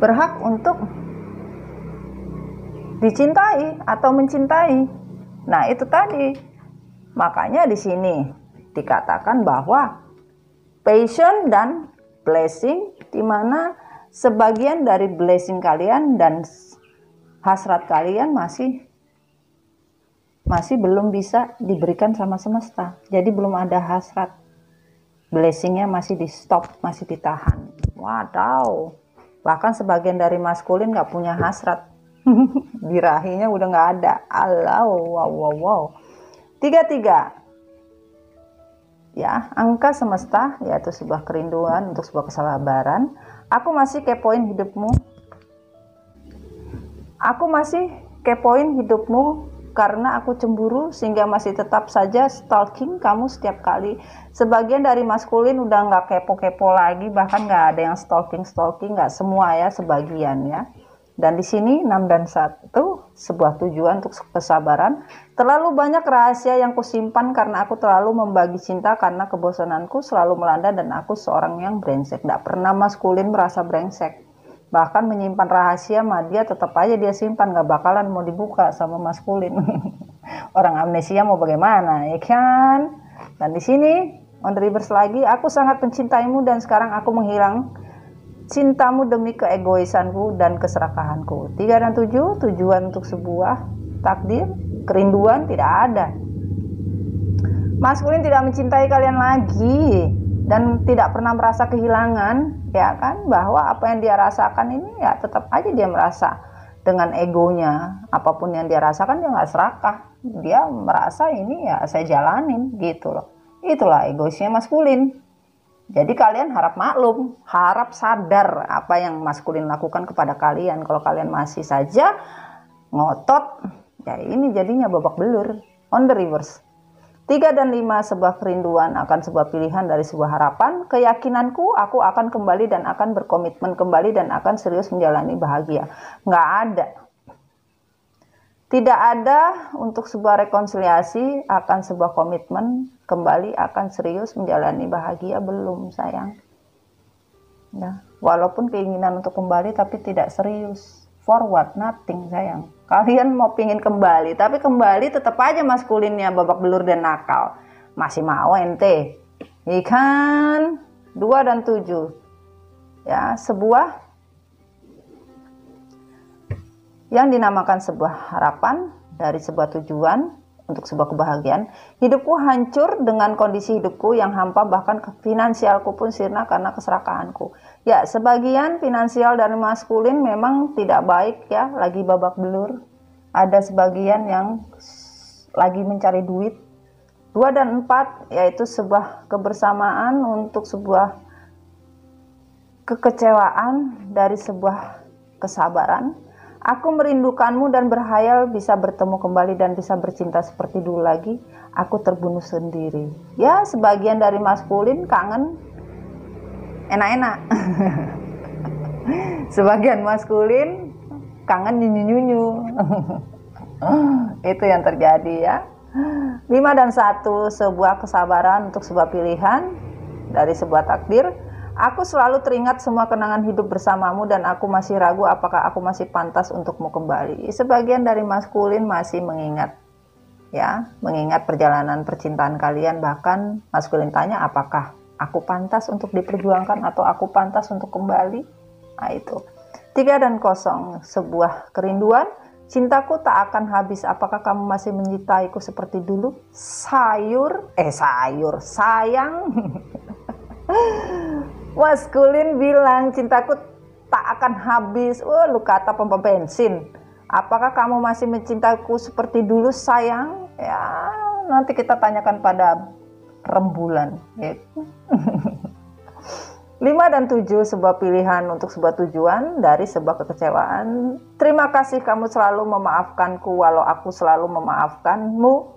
berhak untuk dicintai atau mencintai. Nah, itu tadi. Makanya di sini dikatakan bahwa passion dan blessing, di mana sebagian dari blessing kalian dan hasrat kalian masih belum bisa diberikan sama semesta. Jadi belum ada hasrat. Blessingnya masih di stop, masih ditahan. Wadaw. Bahkan sebagian dari maskulin gak punya hasrat. Birahinya udah gak ada. Allah, wow. 33. Ya, angka semesta, yaitu sebuah kerinduan untuk sebuah kesabaran. Aku masih kepoin hidupmu. Aku masih kepoin hidupmu karena aku cemburu, sehingga masih tetap saja stalking kamu setiap kali. Sebagian dari maskulin udah nggak kepo-kepo lagi, bahkan nggak ada yang stalking, nggak semua, ya, sebagian, ya. Dan di sini 6 dan 1, sebuah tujuan untuk kesabaran. Terlalu banyak rahasia yang kusimpan karena aku terlalu membagi cinta, karena kebosananku selalu melanda dan aku seorang yang brengsek. Nggak pernah maskulin merasa brengsek. Bahkan menyimpan rahasia mah dia tetap aja dia simpan, nggak bakalan mau dibuka sama maskulin. Orang amnesia mau bagaimana, ya kan? Dan di sini on the reverse lagi, aku sangat mencintaimu dan sekarang aku menghilang cintamu demi keegoisanku dan keserakahanku. 3 dan 7, tujuan untuk sebuah takdir, kerinduan tidak ada. Maskulin tidak mencintai kalian lagi dan tidak pernah merasa kehilangan, ya kan, bahwa apa yang dia rasakan ini, ya, tetap aja dia merasa dengan egonya. Apapun yang dia rasakan dia nggak serakah, dia merasa ini, ya, saya jalanin gitu loh. Itulah egoisnya maskulin. Jadi kalian harap maklum, harap sadar apa yang maskulin lakukan kepada kalian. Kalau kalian masih saja ngotot, ya ini jadinya babak belur. On the reverse. 3 dan 5, sebuah kerinduan akan sebuah pilihan dari sebuah harapan. Keyakinanku, aku akan kembali dan akan berkomitmen kembali dan akan serius menjalani bahagia. Nggak ada. Tidak ada untuk sebuah rekonsiliasi, akan sebuah komitmen kembali akan serius menjalani bahagia, belum, sayang. Ya, walaupun keinginan untuk kembali tapi tidak serius. Forward, nothing, sayang. Kalian mau pingin kembali, tapi kembali tetap aja maskulinnya babak belur dan nakal. Masih mau ente, ikan. 2 dan 7. Ya, sebuah yang dinamakan sebuah harapan dari sebuah tujuan untuk sebuah kebahagiaan. Hidupku hancur dengan kondisi hidupku yang hampa, bahkan finansialku pun sirna karena keserakahanku. Ya, sebagian finansial dari maskulin memang tidak baik ya, lagi babak belur. Ada sebagian yang lagi mencari duit. 2 dan 4 yaitu sebuah kebersamaan untuk sebuah kekecewaan dari sebuah kesabaran. Aku merindukanmu dan berhayal bisa bertemu kembali dan bisa bercinta seperti dulu lagi. Aku terbunuh sendiri. Ya, sebagian dari maskulin kangen enak-enak. Sebagian maskulin kangen nyunyu-nyunyu. Itu yang terjadi ya. 5 dan 1, sebuah kesabaran untuk sebuah pilihan dari sebuah takdir. Aku selalu teringat semua kenangan hidup bersamamu dan aku masih ragu apakah aku masih pantas untukmu kembali. Sebagian dari maskulin masih mengingat ya, mengingat perjalanan percintaan kalian, bahkan maskulin tanya apakah aku pantas untuk diperjuangkan atau aku pantas untuk kembali. Nah itu. 3 dan 0, sebuah kerinduan. Cintaku tak akan habis, apakah kamu masih mencintaiku seperti dulu? Sayang. Maskulin bilang cintaku tak akan habis. Lu kata pompa bensin. Apakah kamu masih mencintaiku seperti dulu sayang? Ya, nanti kita tanyakan pada rembulan. Gitu. 5 dan 7, sebuah pilihan untuk sebuah tujuan dari sebuah kekecewaan. Terima kasih kamu selalu memaafkanku walau aku selalu memaafkanmu.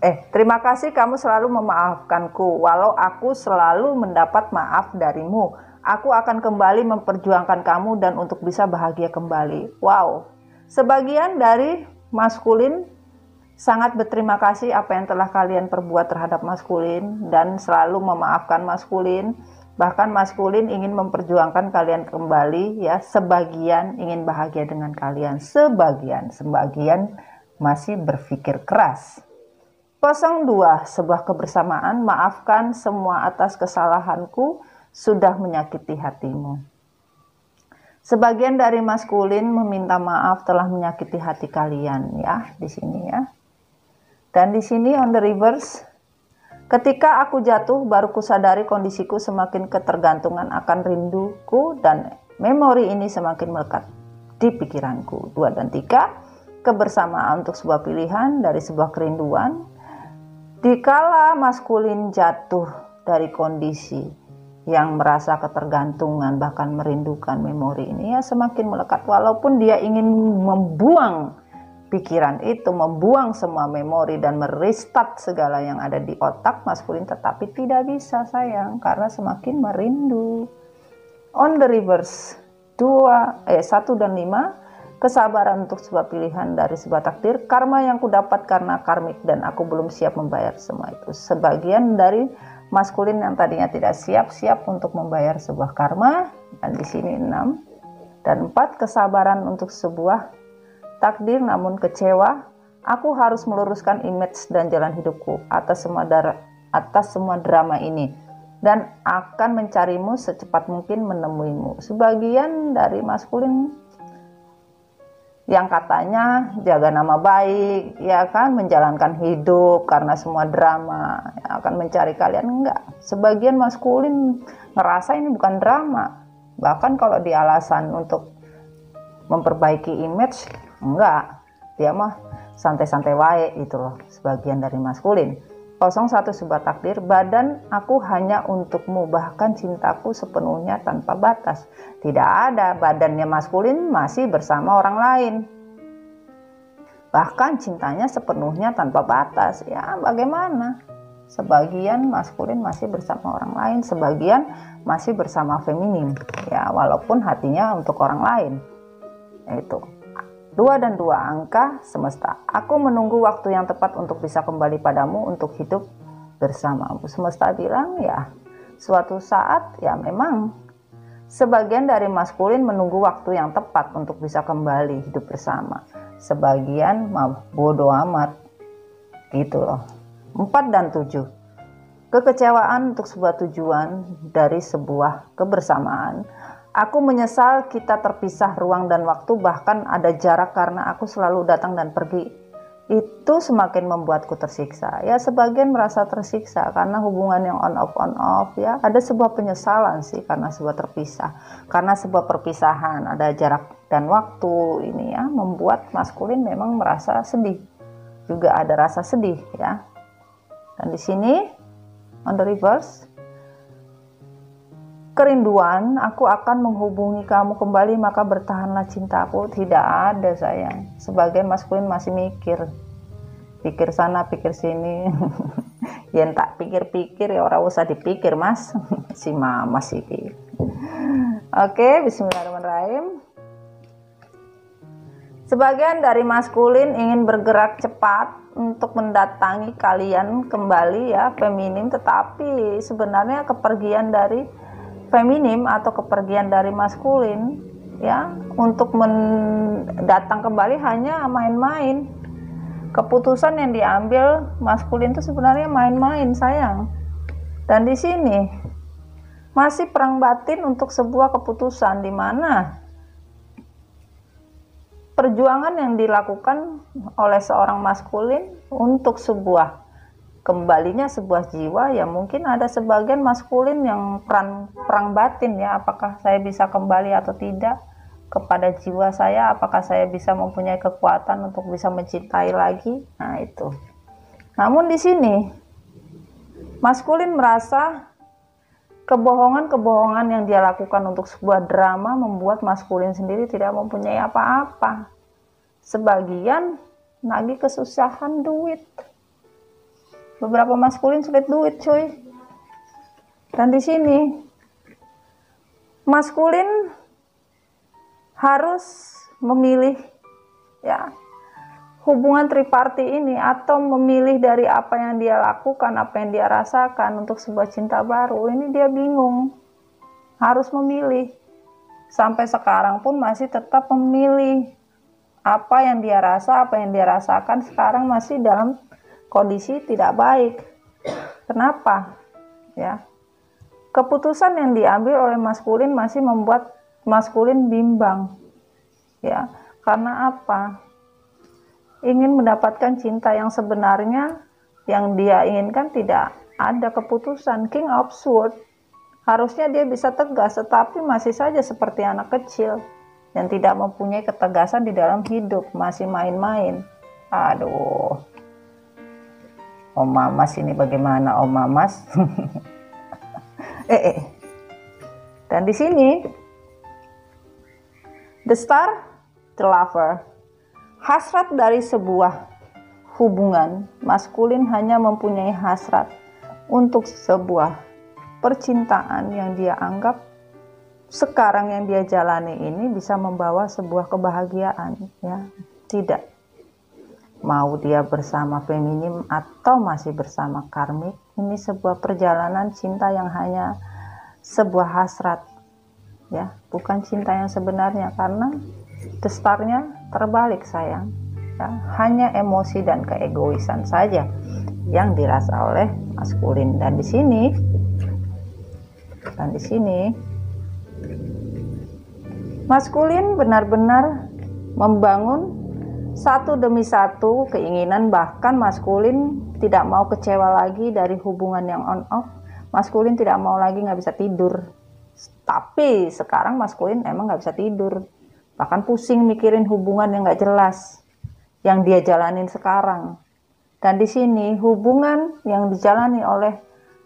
Terima kasih kamu selalu memaafkanku walau aku selalu mendapat maaf darimu. Aku akan kembali memperjuangkan kamu dan untuk bisa bahagia kembali. Wow. Sebagian dari maskulin sangat berterima kasih apa yang telah kalian perbuat terhadap maskulin dan selalu memaafkan maskulin. Bahkan maskulin ingin memperjuangkan kalian kembali ya. Sebagian ingin bahagia dengan kalian. Sebagian masih berpikir keras. 02, sebuah kebersamaan. Maafkan semua atas kesalahanku sudah menyakiti hatimu. Sebagian dari maskulin meminta maaf telah menyakiti hati kalian ya di sini ya. Dan di sini on the reverse, ketika aku jatuh baru kusadari kondisiku semakin ketergantungan akan rinduku dan memori ini semakin melekat di pikiranku. 2 dan 3, kebersamaan untuk sebuah pilihan dari sebuah kerinduan. Dikala maskulin jatuh dari kondisi yang merasa ketergantungan bahkan merindukan memori ini ya semakin melekat, walaupun dia ingin membuang pikiran itu, membuang semua memori dan merestart segala yang ada di otak maskulin, tetapi tidak bisa sayang karena semakin merindu. On the reverse, 1 dan 5, kesabaran untuk sebuah pilihan dari sebuah takdir. Karma yang kudapat karena karmik dan aku belum siap membayar semua itu. Sebagian dari maskulin yang tadinya tidak siap untuk membayar sebuah karma. Dan di sini 6 dan 4, kesabaran untuk sebuah takdir namun kecewa. Aku harus meluruskan image dan jalan hidupku atas semua drama ini dan akan mencarimu secepat mungkin menemuimu. Sebagian dari maskulin yang katanya jaga nama baik ya kan, menjalankan hidup karena semua drama ya, akan mencari kalian. Enggak, sebagian maskulin ngerasa ini bukan drama, bahkan kalau di alasan untuk memperbaiki image enggak, dia mah santai-santai wae gitu loh. Sebagian dari maskulin. 01, sebuah takdir. Badan aku hanya untukmu, bahkan cintaku sepenuhnya tanpa batas. Tidak ada, badannya maskulin masih bersama orang lain, bahkan cintanya sepenuhnya tanpa batas. Ya bagaimana? Sebagian maskulin masih bersama orang lain, sebagian masih bersama feminin ya, walaupun hatinya untuk orang lain. Itu 2 dan 2, angka semesta. Aku menunggu waktu yang tepat untuk bisa kembali padamu untuk hidup bersamamu. Semesta bilang ya suatu saat ya memang sebagian dari maskulin menunggu waktu yang tepat untuk bisa kembali hidup bersama. Sebagian bodoh amat gitu loh. 4 dan 7, kekecewaan untuk sebuah tujuan dari sebuah kebersamaan. Aku menyesal kita terpisah ruang dan waktu, bahkan ada jarak karena aku selalu datang dan pergi itu semakin membuatku tersiksa. Ya, sebagian merasa tersiksa karena hubungan yang on off ya. Ada sebuah penyesalan sih karena sebuah terpisah, karena sebuah perpisahan, ada jarak dan waktu ini ya, membuat maskulin memang merasa sedih. Juga ada rasa sedih ya. Dan di sini on the reverse, kerinduan, aku akan menghubungi kamu kembali, maka bertahanlah cintaku. Tidak ada sayang. Sebagian maskulin masih pikir sana, pikir sini. Ya tak pikir-pikir ya orang usah dipikir mas. Si mama sih. Oke, bismillahirrahmanirrahim. Sebagian dari maskulin ingin bergerak cepat untuk mendatangi kalian kembali ya, feminim, tetapi sebenarnya kepergian dari feminim atau kepergian dari maskulin ya untuk datang kembali hanya main-main. Keputusan yang diambil maskulin itu sebenarnya main-main sayang. Dan di sini masih perang batin untuk sebuah keputusan, di mana perjuangan yang dilakukan oleh seorang maskulin untuk kembalinya sebuah jiwa, ya mungkin ada sebagian maskulin yang perang batin ya, apakah saya bisa kembali atau tidak kepada jiwa saya, apakah saya bisa mempunyai kekuatan untuk bisa mencintai lagi. Nah itu. Namun di sini maskulin merasa kebohongan-kebohongan yang dia lakukan untuk sebuah drama membuat maskulin sendiri tidak mempunyai apa-apa. Sebagian lagi kesusahan duit. Beberapa maskulin sulit duit, cuy. Dan di sini maskulin harus memilih ya hubungan triparti ini, atau memilih dari apa yang dia lakukan, apa yang dia rasakan untuk sebuah cinta baru. Ini dia bingung, harus memilih. Sampai sekarang pun masih tetap memilih apa yang dia rasa, apa yang dia rasakan sekarang masih dalam kondisi tidak baik. Kenapa? Ya, keputusan yang diambil oleh maskulin masih membuat maskulin bimbang. Ya, karena apa? Ingin mendapatkan cinta yang sebenarnya, yang dia inginkan tidak ada keputusan. King of Swords, harusnya dia bisa tegas, tetapi masih saja seperti anak kecil yang tidak mempunyai ketegasan di dalam hidup, masih main-main. Aduh, Om Mamas ini bagaimana Om Mamas? Dan di sini the star, the lover. Hasrat dari sebuah hubungan, maskulin hanya mempunyai hasrat untuk sebuah percintaan yang dia anggap sekarang yang dia jalani ini bisa membawa sebuah kebahagiaan, ya. Tidak. Mau dia bersama feminim atau masih bersama karmik, ini sebuah perjalanan cinta yang hanya sebuah hasrat, ya, bukan cinta yang sebenarnya, karena destarnya terbalik sayang, ya, hanya emosi dan keegoisan saja yang dirasa oleh maskulin. Dan di sini maskulin benar-benar membangun satu demi satu keinginan, bahkan maskulin tidak mau kecewa lagi dari hubungan yang on off. Maskulin tidak mau lagi nggak bisa tidur. Tapi sekarang maskulin emang nggak bisa tidur, bahkan pusing mikirin hubungan yang nggak jelas yang dia jalanin sekarang. Dan di sini hubungan yang dijalani oleh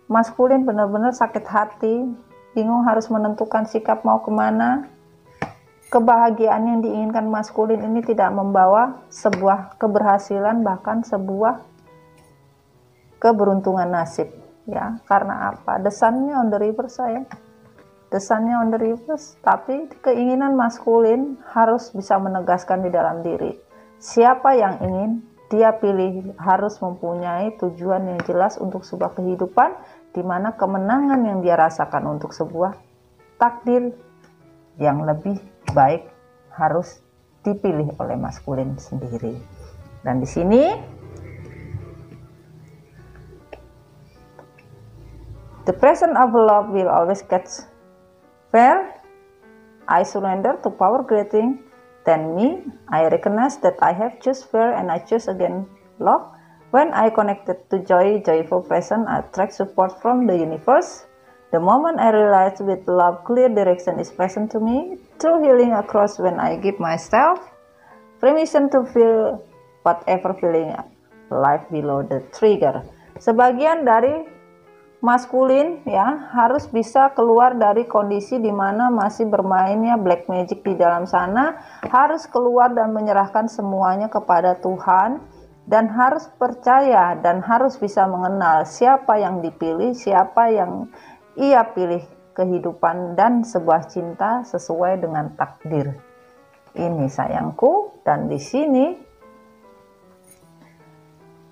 maskulin benar-benar sakit hati, bingung harus menentukan sikap mau kemana. Kebahagiaan yang diinginkan maskulin ini tidak membawa sebuah keberhasilan, bahkan sebuah keberuntungan nasib, ya. Karena apa? Desannya on the reverse saya. Desannya on the reverse, tapi keinginan maskulin harus bisa menegaskan di dalam diri. Siapa yang ingin dia pilih harus mempunyai tujuan yang jelas untuk sebuah kehidupan, di mana kemenangan yang dia rasakan untuk sebuah takdir yang lebih baik harus dipilih oleh maskulin sendiri. Dan di sini the presence of love will always catch fair. I surrender to power greeting. Then me, I recognize that I have choose fear and I choose again love. When I connected to joyful presence, I attract support from the universe. The moment I realize with love, clear direction is present to me. True healing across when I give myself permission to feel whatever feeling life below the trigger. Sebagian dari maskulin ya harus bisa keluar dari kondisi di mana masih bermainnya black magic di dalam sana, harus keluar dan menyerahkan semuanya kepada Tuhan, dan harus percaya dan harus bisa mengenal siapa yang dipilih, siapa yang ia pilih kehidupan dan sebuah cinta sesuai dengan takdir. Ini sayangku, dan di sini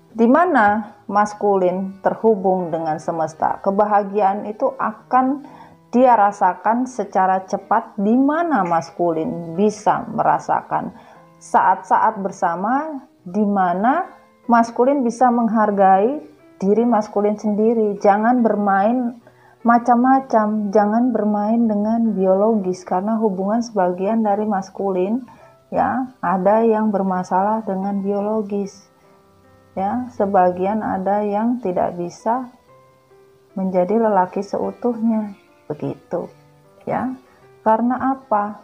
di mana maskulin terhubung dengan semesta, kebahagiaan itu akan dia rasakan secara cepat, di mana maskulin bisa merasakan saat-saat bersama, di mana maskulin bisa menghargai diri maskulin sendiri. Jangan bermain macam-macam, jangan bermain dengan biologis, karena hubungan sebagian dari maskulin ya ada yang bermasalah dengan biologis. Ya, sebagian ada yang tidak bisa menjadi lelaki seutuhnya, begitu. Ya, karena apa?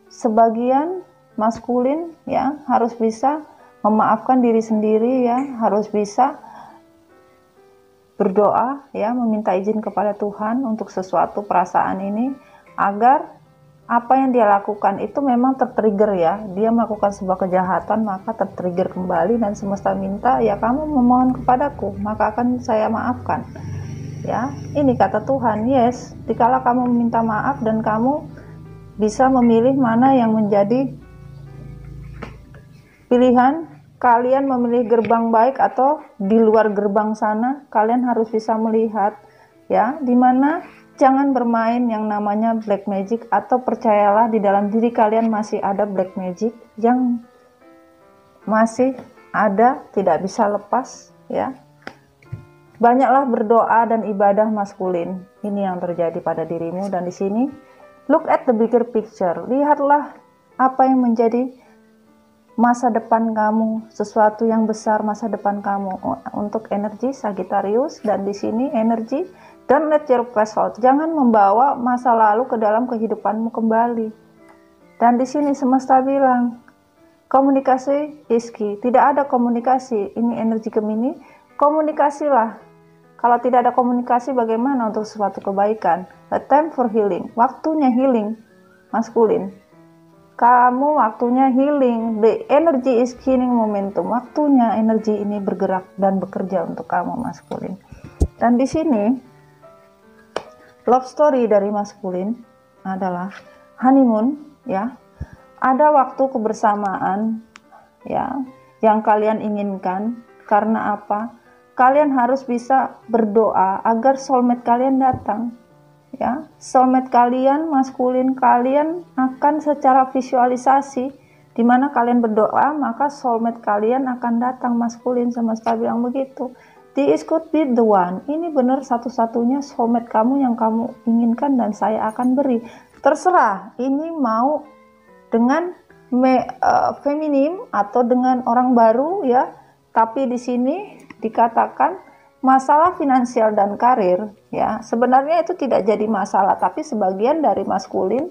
Sebagian maskulin ya harus bisa memaafkan diri sendiri, ya, harus bisa berdoa, ya, meminta izin kepada Tuhan untuk sesuatu perasaan ini, agar apa yang dia lakukan itu memang tertrigger, ya, dia melakukan sebuah kejahatan maka tertrigger kembali, dan semesta minta, ya, kamu memohon kepadaku maka akan saya maafkan, ya. Ini kata Tuhan, yes, dikala kamu meminta maaf dan kamu bisa memilih mana yang menjadi pilihan, kalian memilih gerbang baik atau di luar gerbang sana, kalian harus bisa melihat, ya, dimana jangan bermain yang namanya black magic, atau percayalah di dalam diri kalian masih ada black magic yang masih ada, tidak bisa lepas, ya. Banyaklah berdoa dan ibadah maskulin. Ini yang terjadi pada dirimu, dan di sini look at the bigger picture. Lihatlah apa yang menjadi masa depan kamu, sesuatu yang besar masa depan kamu untuk energi Sagittarius. Dan di sini energi, don't let your past hold. Jangan membawa masa lalu ke dalam kehidupanmu kembali. Dan di sini semesta bilang komunikasi is key. Tidak ada komunikasi, ini energi Gemini. Komunikasilah. Kalau tidak ada komunikasi, bagaimana untuk suatu kebaikan? A time for healing. Waktunya healing, maskulin. Kamu waktunya healing, the energy is healing momentum. Waktunya energi ini bergerak dan bekerja untuk kamu, maskulin. Dan di sini love story dari maskulin adalah honeymoon, ya. Ada waktu kebersamaan, ya, yang kalian inginkan. Karena apa? Kalian harus bisa berdoa agar soulmate kalian datang. Ya, soulmate kalian, maskulin kalian akan secara visualisasi, di mana kalian berdoa maka soulmate kalian akan datang, maskulin. Semesta bilang begitu. This could be the one. Ini benar satu-satunya soulmate kamu yang kamu inginkan dan saya akan beri. Terserah ini mau dengan feminim atau dengan orang baru, ya. Tapi di sini dikatakan masalah finansial dan karir, ya, sebenarnya itu tidak jadi masalah, tapi sebagian dari maskulin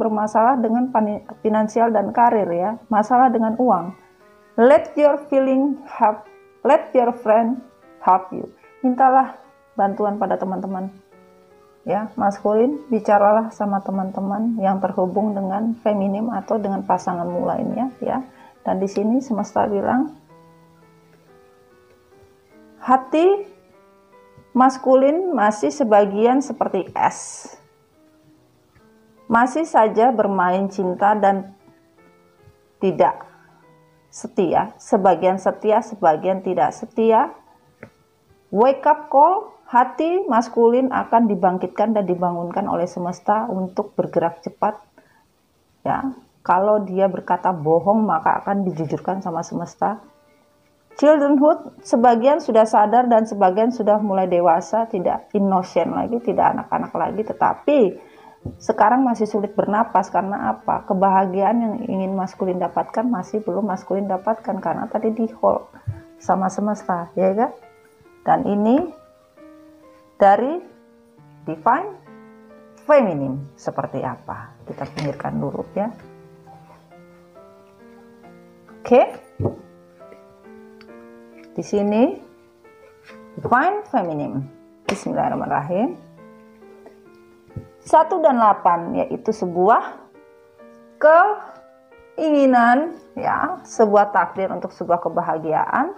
bermasalah dengan finansial dan karir, ya, masalah dengan uang. Let your feeling help, let your friend help you. Mintalah bantuan pada teman-teman, ya, maskulin, bicaralah sama teman-teman yang terhubung dengan feminim atau dengan pasanganmu lainnya, ya. Dan di sini semesta bilang hati maskulin masih sebagian seperti es, masih saja bermain cinta dan tidak setia, sebagian setia, sebagian tidak setia. Wake up call, hati maskulin akan dibangkitkan dan dibangunkan oleh semesta untuk bergerak cepat, ya. Kalau dia berkata bohong maka akan dijujurkan sama semesta. Childrenhood, sebagian sudah sadar dan sebagian sudah mulai dewasa, tidak innocent lagi, tidak anak-anak lagi, tetapi sekarang masih sulit bernapas. Karena apa? Kebahagiaan yang ingin maskulin dapatkan masih belum maskulin dapatkan, karena tadi di hold sama semesta, ya kan? Dan ini dari divine feminine seperti apa? Kita pinggirkan dulu ya. Oke. Di sini divine feminine. Bismillahirrahmanirrahim. 1 dan 8 yaitu sebuah keinginan ya, sebuah takdir untuk sebuah kebahagiaan.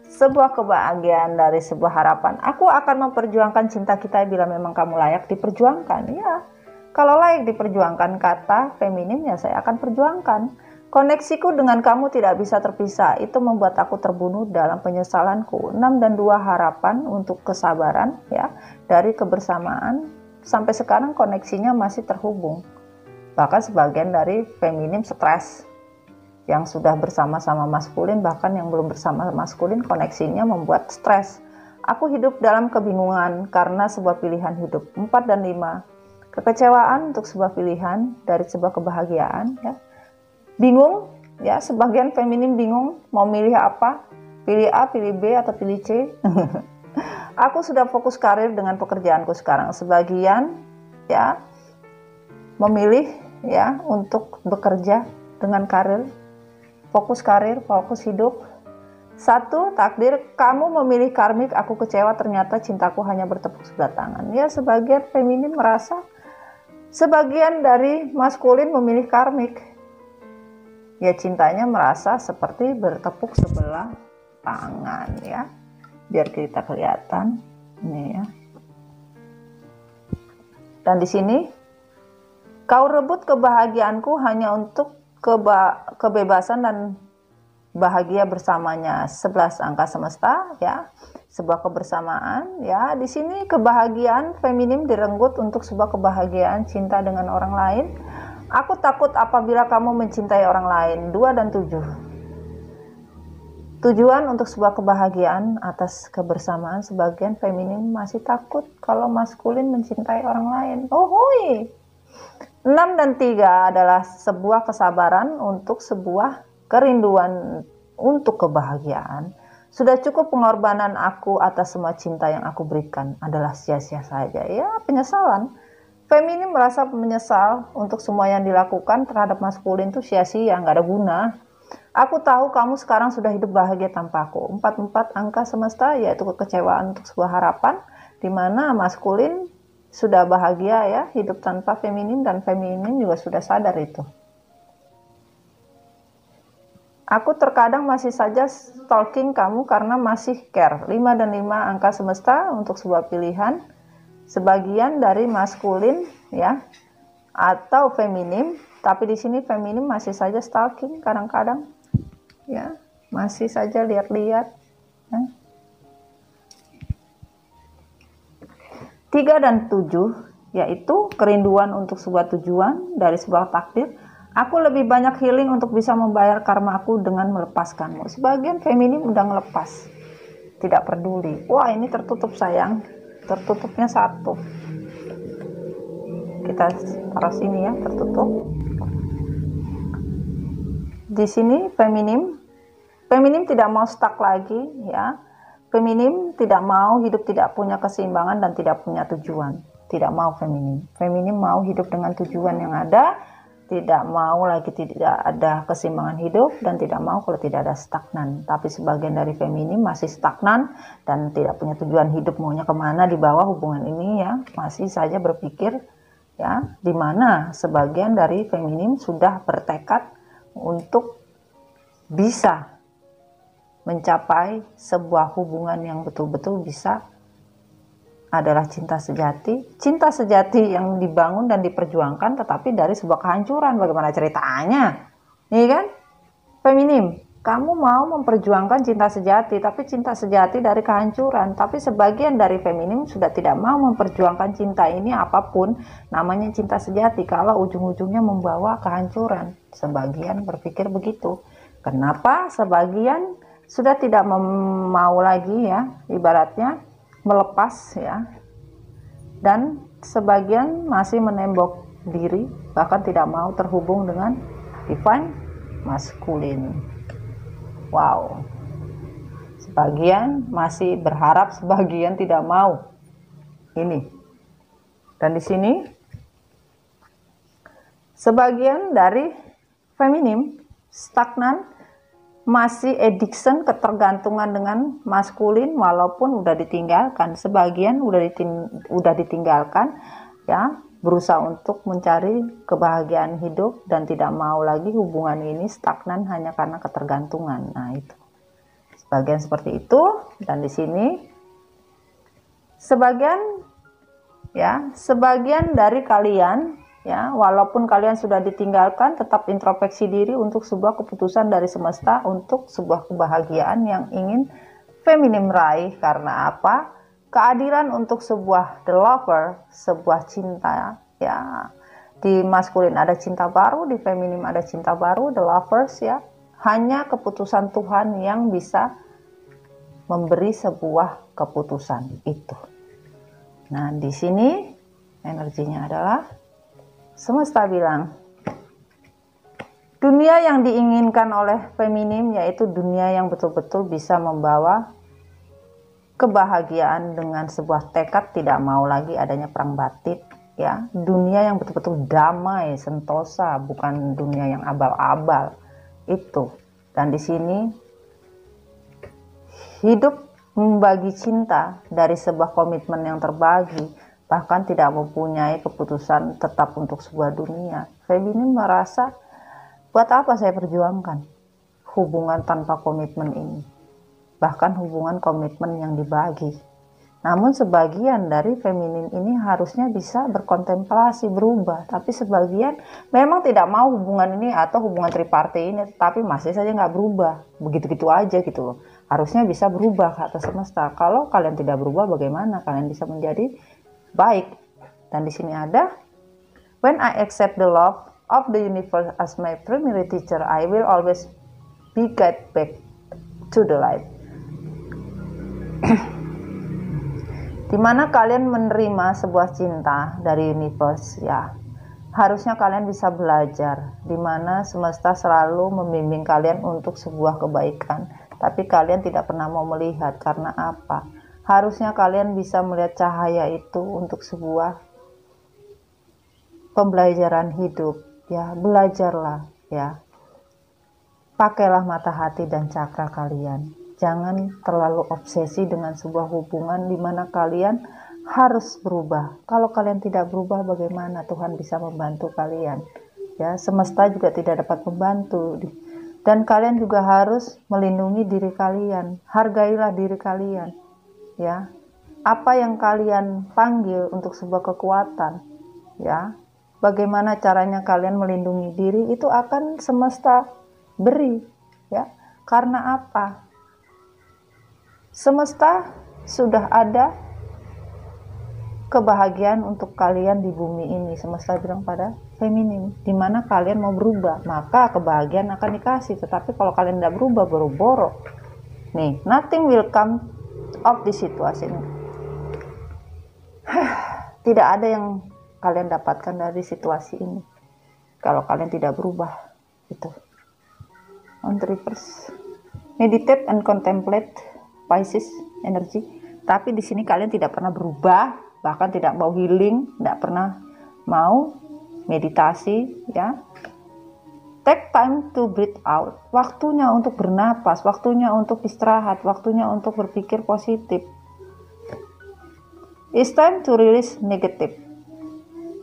Sebuah kebahagiaan dari sebuah harapan. Aku akan memperjuangkan cinta kita bila memang kamu layak diperjuangkan. Ya, kalau layak diperjuangkan kata feminim ya saya akan perjuangkan. Koneksiku dengan kamu tidak bisa terpisah. Itu membuat aku terbunuh dalam penyesalanku. 6 dan 2 harapan untuk kesabaran ya, dari kebersamaan. Sampai sekarang koneksinya masih terhubung. Bahkan sebagian dari feminim stres. Yang sudah bersama-sama maskulin, bahkan yang belum bersama maskulin, koneksinya membuat stres. Aku hidup dalam kebingungan karena sebuah pilihan hidup. 4 dan 5. Kekecewaan untuk sebuah pilihan dari sebuah kebahagiaan ya. Bingung ya, sebagian feminim bingung mau milih apa, pilih A, pilih B, atau pilih C. Aku sudah fokus karir dengan pekerjaanku sekarang. Sebagian ya memilih ya untuk bekerja dengan karir, fokus karir, fokus hidup. 1 takdir, kamu memilih karmik, aku kecewa ternyata cintaku hanya bertepuk sebelah tangan. Ya, sebagian feminim merasa sebagian dari maskulin memilih karmik. Ya, cintanya merasa seperti bertepuk sebelah tangan ya. Biar kita kelihatan ini ya. Dan di sini kau rebut kebahagiaanku hanya untuk kebebasan dan bahagia bersamanya. 11 angka semesta ya. Sebuah kebersamaan ya. Di sini kebahagiaan feminim direnggut untuk sebuah kebahagiaan cinta dengan orang lain. Aku takut apabila kamu mencintai orang lain. 2 dan 7. Tujuan untuk sebuah kebahagiaan atas kebersamaan. Sebagian feminim masih takut kalau maskulin mencintai orang lain. Oh hui. 6 dan 3 adalah sebuah kesabaran untuk sebuah kerinduan untuk kebahagiaan. Sudah cukup pengorbanan aku atas semua cinta yang aku berikan adalah sia-sia saja. Ya, penyesalan. Feminim merasa menyesal untuk semua yang dilakukan terhadap maskulin itu sia-sia, nggak ada guna. Aku tahu kamu sekarang sudah hidup bahagia tanpa aku. 44 angka semesta yaitu kekecewaan untuk sebuah harapan, di mana maskulin sudah bahagia ya, hidup tanpa feminin, dan feminin juga sudah sadar itu. Aku terkadang masih saja stalking kamu karena masih care. 5 dan 5 angka semesta untuk sebuah pilihan. Sebagian dari maskulin ya atau feminim, tapi di sini feminim masih saja stalking kadang-kadang ya, masih saja lihat-lihat ya. 3 dan 7 yaitu kerinduan untuk sebuah tujuan dari sebuah takdir. Aku lebih banyak healing untuk bisa membayar karma aku dengan melepaskanmu. Sebagian feminim udah ngelepas, tidak peduli. Wah, ini tertutup sayang, tertutupnya 1. Kita taruh sini ya, tertutup. Di sini feminim tidak mau stuck lagi ya. Feminim tidak mau hidup tidak punya keseimbangan dan tidak punya tujuan. Tidak mau feminim. Feminim mau hidup dengan tujuan yang ada, tidak mau lagi tidak ada keseimbangan hidup, dan tidak mau kalau tidak ada stagnan. Tapi sebagian dari feminim masih stagnan dan tidak punya tujuan hidup, maunya kemana di bawah hubungan ini ya, masih saja berpikir ya, dimana sebagian dari feminim sudah bertekad untuk bisa mencapai sebuah hubungan yang betul-betul bisa adalah cinta sejati yang dibangun dan diperjuangkan, tetapi dari sebuah kehancuran. Bagaimana ceritanya? Nih kan, feminim, kamu mau memperjuangkan cinta sejati, tapi cinta sejati dari kehancuran. Tapi sebagian dari feminim sudah tidak mau memperjuangkan cinta ini, apapun namanya cinta sejati, kalau ujung-ujungnya membawa kehancuran. Sebagian berpikir begitu. Kenapa? Sebagian sudah tidak mau lagi ya, ibaratnya melepas ya, dan sebagian masih menembok diri, bahkan tidak mau terhubung dengan divine masculine. Wow. Sebagian masih berharap, sebagian tidak mau. Ini. Dan di sini sebagian dari feminim stagnan, masih addiction, ketergantungan dengan maskulin walaupun udah ditinggalkan. Sebagian udah ditinggalkan ya, berusaha untuk mencari kebahagiaan hidup dan tidak mau lagi hubungan ini stagnan hanya karena ketergantungan. Nah, itu. Sebagian seperti itu. Dan di sini sebagian dari kalian ya, walaupun kalian sudah ditinggalkan, tetap introspeksi diri untuk sebuah keputusan dari semesta untuk sebuah kebahagiaan yang ingin feminim raih. Karena apa? Keadilan untuk sebuah the lover, sebuah cinta ya. Di maskulin ada cinta baru, di feminim ada cinta baru, the lovers ya. Hanya keputusan Tuhan yang bisa memberi sebuah keputusan itu. Nah, di sini energinya adalah semesta bilang, dunia yang diinginkan oleh feminim yaitu dunia yang betul-betul bisa membawa kebahagiaan dengan sebuah tekad, tidak mau lagi adanya perang batin ya. Dunia yang betul-betul damai, sentosa, bukan dunia yang abal-abal itu. Dan di sini hidup membagi cinta dari sebuah komitmen yang terbagi, bahkan tidak mempunyai keputusan tetap untuk sebuah dunia. Feminim merasa, buat apa saya perjuangkan hubungan tanpa komitmen ini? Bahkan hubungan komitmen yang dibagi. Namun sebagian dari feminin ini harusnya bisa berkontemplasi, berubah. Tapi sebagian memang tidak mau hubungan ini atau hubungan tripartite ini, tapi masih saja nggak berubah. Begitu-gitu aja gitu loh. Harusnya bisa berubah ke atas semesta. Kalau kalian tidak berubah, bagaimana kalian bisa menjadi baik? Dan di sini ada, when I accept the love of the universe as my primary teacher, I will always be guided back to the light. Dimana kalian menerima sebuah cinta dari universe ya, harusnya kalian bisa belajar dimana semesta selalu membimbing kalian untuk sebuah kebaikan, tapi kalian tidak pernah mau melihat. Karena apa? Harusnya kalian bisa melihat cahaya itu untuk sebuah pembelajaran hidup ya. Belajarlah ya, pakailah mata hati dan cakra kalian. Jangan terlalu obsesi dengan sebuah hubungan di mana kalian harus berubah. Kalau kalian tidak berubah, bagaimana Tuhan bisa membantu kalian? Ya, semesta juga tidak dapat membantu. Dan kalian juga harus melindungi diri kalian. Hargailah diri kalian. Ya, apa yang kalian panggil untuk sebuah kekuatan, ya, bagaimana caranya kalian melindungi diri, itu akan semesta beri, ya. Karena apa? Semesta sudah ada kebahagiaan untuk kalian di bumi ini. Semesta bilang pada feminim, dimana kalian mau berubah, maka kebahagiaan akan dikasih. Tetapi kalau kalian tidak berubah, boro-boro nih, nothing will come of this situation. Tidak ada yang kalian dapatkan dari situasi ini kalau kalian tidak berubah. Itu on reverse, meditate and contemplate Pisces energy. Tapi di sini kalian tidak pernah berubah, bahkan tidak mau healing, tidak pernah mau meditasi ya. Take time to breathe out. Waktunya untuk bernapas, waktunya untuk istirahat, waktunya untuk berpikir positif. It's time to release negative.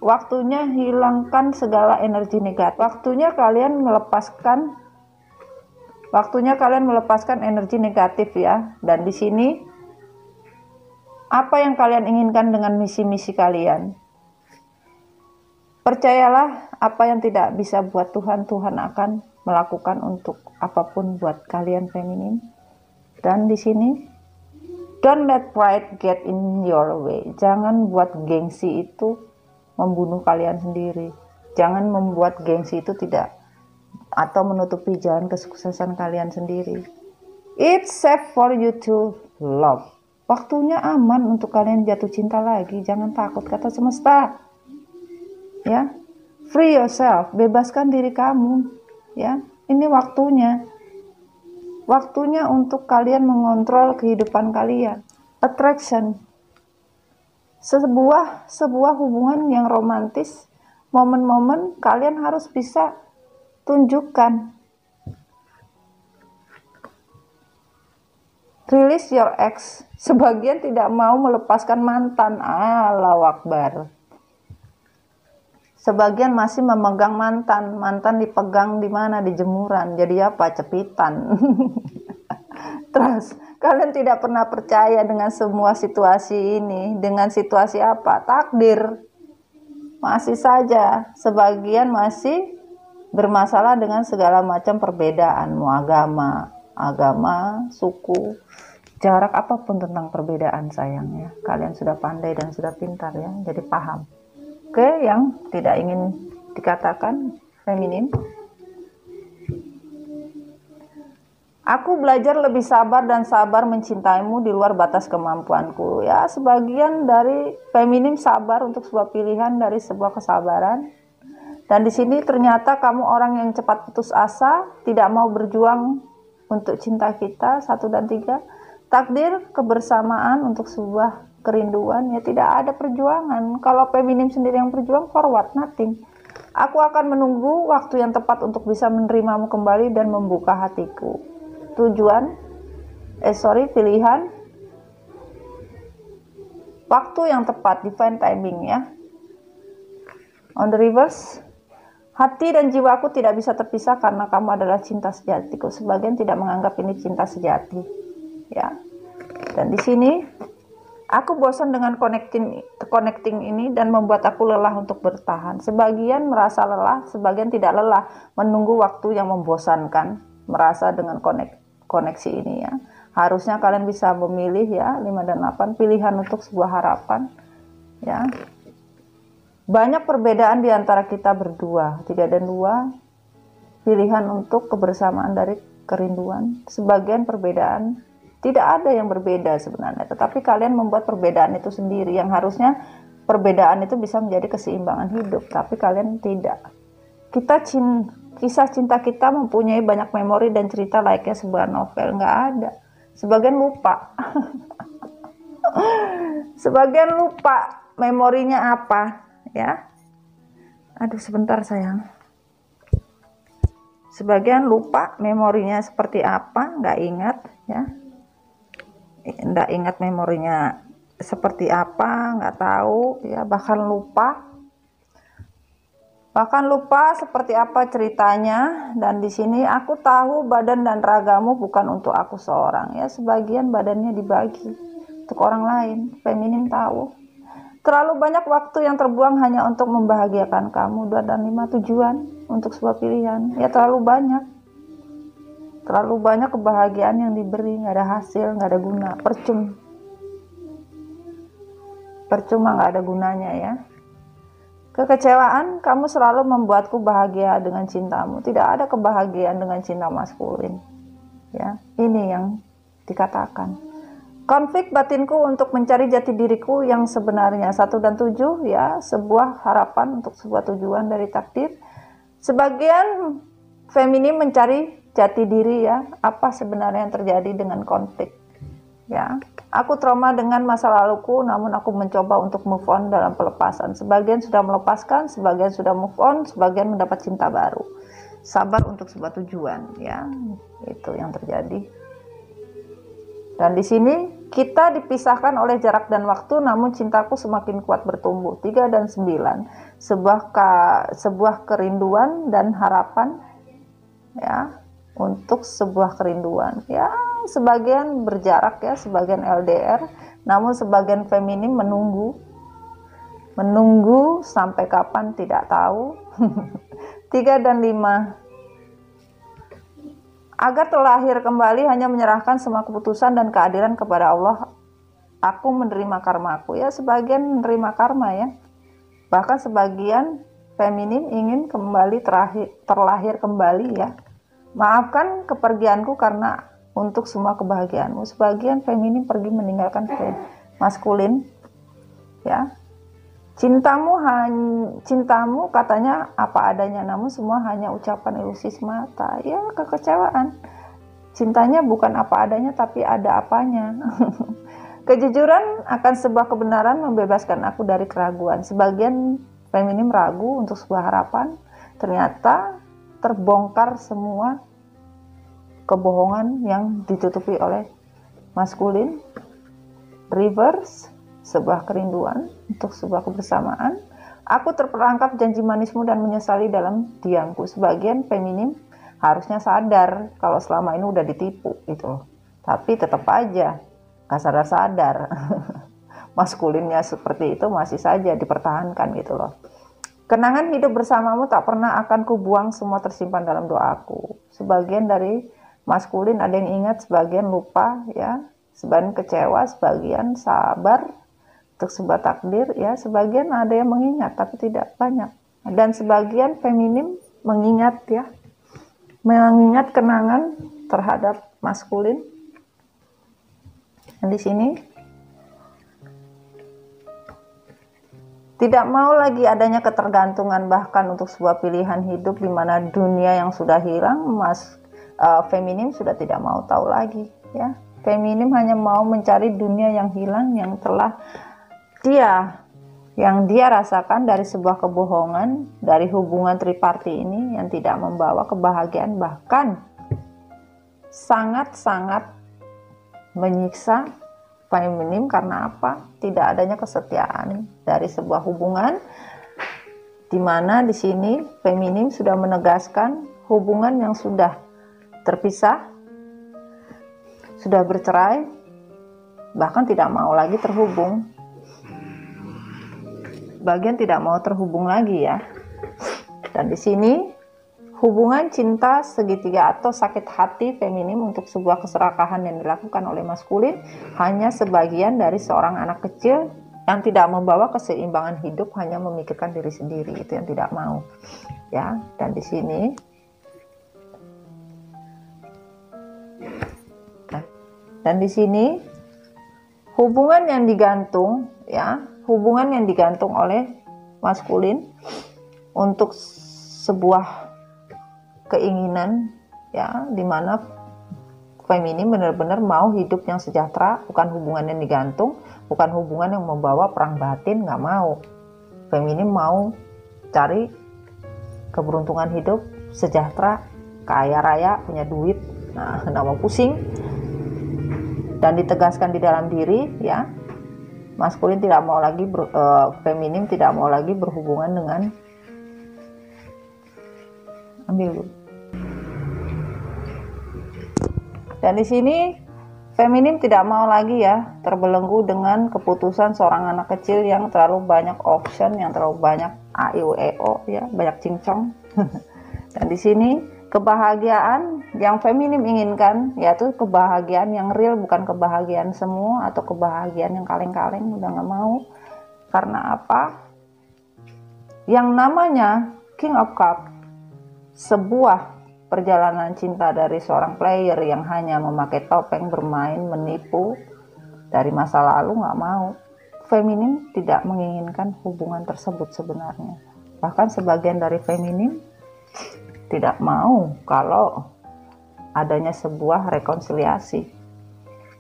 Waktunya hilangkan segala energi negatif. Waktunya kalian melepaskan energi negatif ya. Dan di sini apa yang kalian inginkan dengan misi-misi kalian? Percayalah, apa yang tidak bisa buat Tuhan, Tuhan akan melakukan untuk apapun buat kalian feminin. Dan di sini, don't let pride get in your way. Jangan buat gengsi itu membunuh kalian sendiri. Jangan membuat gengsi itu tidak atau menutupi jalan kesuksesan kalian sendiri. It's safe for you to love. Waktunya aman untuk kalian jatuh cinta lagi. Jangan takut, kata semesta. Ya, free yourself, bebaskan diri kamu. Ya, ini waktunya. Waktunya untuk kalian mengontrol kehidupan kalian. Attraction. Sebuah hubungan yang romantis, momen-momen kalian harus bisa tunjukkan. Release your ex. Sebagian tidak mau melepaskan mantan. Allahu Akbar. Sebagian masih memegang mantan. Mantan dipegang di mana? Di jemuran. Jadi apa? Cepitan. Terus, kalian tidak pernah percaya dengan semua situasi ini. Dengan situasi apa? Takdir. Masih saja. Sebagian masih bermasalah dengan segala macam perbedaan. Mau agama, suku, jarak apapun tentang perbedaan sayangnya. Kalian sudah pandai dan sudah pintar ya, jadi paham. Oke, yang tidak ingin dikatakan feminim. Aku belajar lebih sabar dan sabar mencintaimu di luar batas kemampuanku. Ya, sebagian dari feminim sabar untuk sebuah pilihan dari sebuah kesabaran. Dan di sini ternyata kamu orang yang cepat putus asa, tidak mau berjuang untuk cinta kita. 1 dan 3. Takdir kebersamaan untuk sebuah kerinduan, ya tidak ada perjuangan. Kalau feminim sendiri yang berjuang, forward, nothing. Aku akan menunggu waktu yang tepat untuk bisa menerimamu kembali dan membuka hatiku. Pilihan. Waktu yang tepat, divine timing ya. On the reverse. Hati dan jiwaku tidak bisa terpisah karena kamu adalah cinta sejatiku. Sebagian tidak menganggap ini cinta sejati. Ya. Dan di sini aku bosan dengan connecting ini dan membuat aku lelah untuk bertahan. Sebagian merasa lelah, sebagian tidak lelah, menunggu waktu yang membosankan, merasa dengan koneksi ini ya. Harusnya kalian bisa memilih ya, 5 dan 8 pilihan untuk sebuah harapan. Ya. Banyak perbedaan di antara kita berdua, 3 dan 2, pilihan untuk kebersamaan dari kerinduan. Sebagian perbedaan, tidak ada yang berbeda sebenarnya, tetapi kalian membuat perbedaan itu sendiri, yang harusnya perbedaan itu bisa menjadi keseimbangan hidup, tapi kalian tidak. Kisah cinta kita mempunyai banyak memori dan cerita layaknya sebuah novel, nggak ada. Sebagian lupa. Sebagian lupa memorinya apa. Ya, aduh sebentar sayang. Sebagian lupa memorinya seperti apa, nggak ingat ya, nggak ingat memorinya seperti apa, nggak tahu ya, bahkan lupa seperti apa ceritanya. Dan di sini aku tahu badan dan ragamu bukan untuk aku seorang ya. Sebagian badannya dibagi untuk orang lain. Feminim tahu. Terlalu banyak waktu yang terbuang hanya untuk membahagiakan kamu. 2 dan 5 tujuan untuk sebuah pilihan. Ya terlalu banyak. Terlalu banyak kebahagiaan yang diberi, nggak ada hasil, nggak ada guna. Percuma, nggak ada gunanya ya. Kekecewaan, kamu selalu membuatku bahagia dengan cintamu. Tidak ada kebahagiaan dengan cinta maskulin. Ya, ini yang dikatakan. Konflik batinku untuk mencari jati diriku yang sebenarnya. 1 dan 7 ya, sebuah harapan untuk sebuah tujuan dari takdir. Sebagian feminim mencari jati diri ya, apa sebenarnya yang terjadi dengan konflik. Ya, aku trauma dengan masa laluku, namun aku mencoba untuk move on dalam pelepasan. Sebagian sudah melepaskan, sebagian sudah move on, sebagian mendapat cinta baru. Sabar untuk sebuah tujuan ya, itu yang terjadi. Dan di sini kita dipisahkan oleh jarak dan waktu, namun cintaku semakin kuat bertumbuh. 3 dan 9, sebuah kerinduan dan harapan ya, untuk sebuah kerinduan ya. Sebagian berjarak ya, sebagian LDR, namun sebagian feminim menunggu sampai kapan tidak tahu. 3 dan 5, agar terlahir kembali hanya menyerahkan semua keputusan dan keadilan kepada Allah. Aku menerima karmaku ya. Sebagian menerima karma ya. Bahkan sebagian feminim ingin kembali terlahir kembali ya. Maafkan kepergianku karena untuk semua kebahagiaanmu. Sebagian feminim pergi meninggalkan maskulin, ya. Cintamu katanya apa adanya, namun semua hanya ucapan ilusi semata. Ya, kekecewaan. Cintanya bukan apa adanya, tapi ada apanya. Kejujuran akan sebuah kebenaran membebaskan aku dari keraguan. Sebagian feminim ragu untuk sebuah harapan, ternyata terbongkar semua kebohongan yang ditutupi oleh maskulin. Reverse, sebuah kerinduan untuk sebuah kebersamaan. Aku terperangkap janji manismu dan menyesali dalam diamku. Sebagian feminim harusnya sadar kalau selama ini udah ditipu gitu, tapi tetap aja gak sadar-sadar. Maskulinnya seperti itu masih saja dipertahankan gitu loh. Kenangan hidup bersamamu tak pernah akan kubuang, semua tersimpan dalam doaku. Sebagian dari maskulin ada yang ingat, sebagian lupa, ya. Sebagian kecewa, sebagian sabar untuk sebuah takdir, ya. Sebagian ada yang mengingat tapi tidak banyak. Dan sebagian feminim mengingat, ya. Mengingat kenangan terhadap maskulin. Dan di sini tidak mau lagi adanya ketergantungan, bahkan untuk sebuah pilihan hidup di mana dunia yang sudah hilang, feminim sudah tidak mau tahu lagi, ya. Feminim hanya mau mencari dunia yang hilang yang telah dia rasakan dari sebuah kebohongan, dari hubungan triparti ini yang tidak membawa kebahagiaan, bahkan sangat-sangat menyiksa feminim. Karena apa? Tidak adanya kesetiaan dari sebuah hubungan, di mana di sini feminim sudah menegaskan hubungan yang sudah terpisah, sudah bercerai, bahkan tidak mau lagi terhubung. Bagian tidak mau terhubung lagi, ya. Dan di sini hubungan cinta segitiga atau sakit hati feminim untuk sebuah keserakahan yang dilakukan oleh maskulin hanya sebagian dari seorang anak kecil yang tidak membawa keseimbangan hidup, hanya memikirkan diri sendiri. Itu yang tidak mau, ya. Dan di sini hubungan yang digantung, ya, hubungan yang digantung oleh maskulin untuk sebuah keinginan, ya, dimana feminim benar-benar mau hidup yang sejahtera, bukan hubungan yang digantung, bukan hubungan yang membawa perang batin, nggak mau. Feminim mau cari keberuntungan hidup, sejahtera, kaya raya, punya duit, nah, nggak mau pusing. Dan ditegaskan di dalam diri, ya, maskulin tidak mau lagi feminim tidak mau lagi berhubungan dengan, ambil dulu. Dan di sini feminim tidak mau lagi, ya, terbelenggu dengan keputusan seorang anak kecil yang terlalu banyak option, yang terlalu banyak AIUEO, ya, banyak cincong. Dan di sini kebahagiaan yang feminim inginkan yaitu kebahagiaan yang real, bukan kebahagiaan semu atau kebahagiaan yang kaleng-kaleng. Udah nggak mau. Karena apa? Yang namanya King of Cups, sebuah perjalanan cinta dari seorang player yang hanya memakai topeng, bermain, menipu dari masa lalu, nggak mau. Feminim tidak menginginkan hubungan tersebut sebenarnya. Bahkan sebagian dari feminim tidak mau kalau adanya sebuah rekonsiliasi,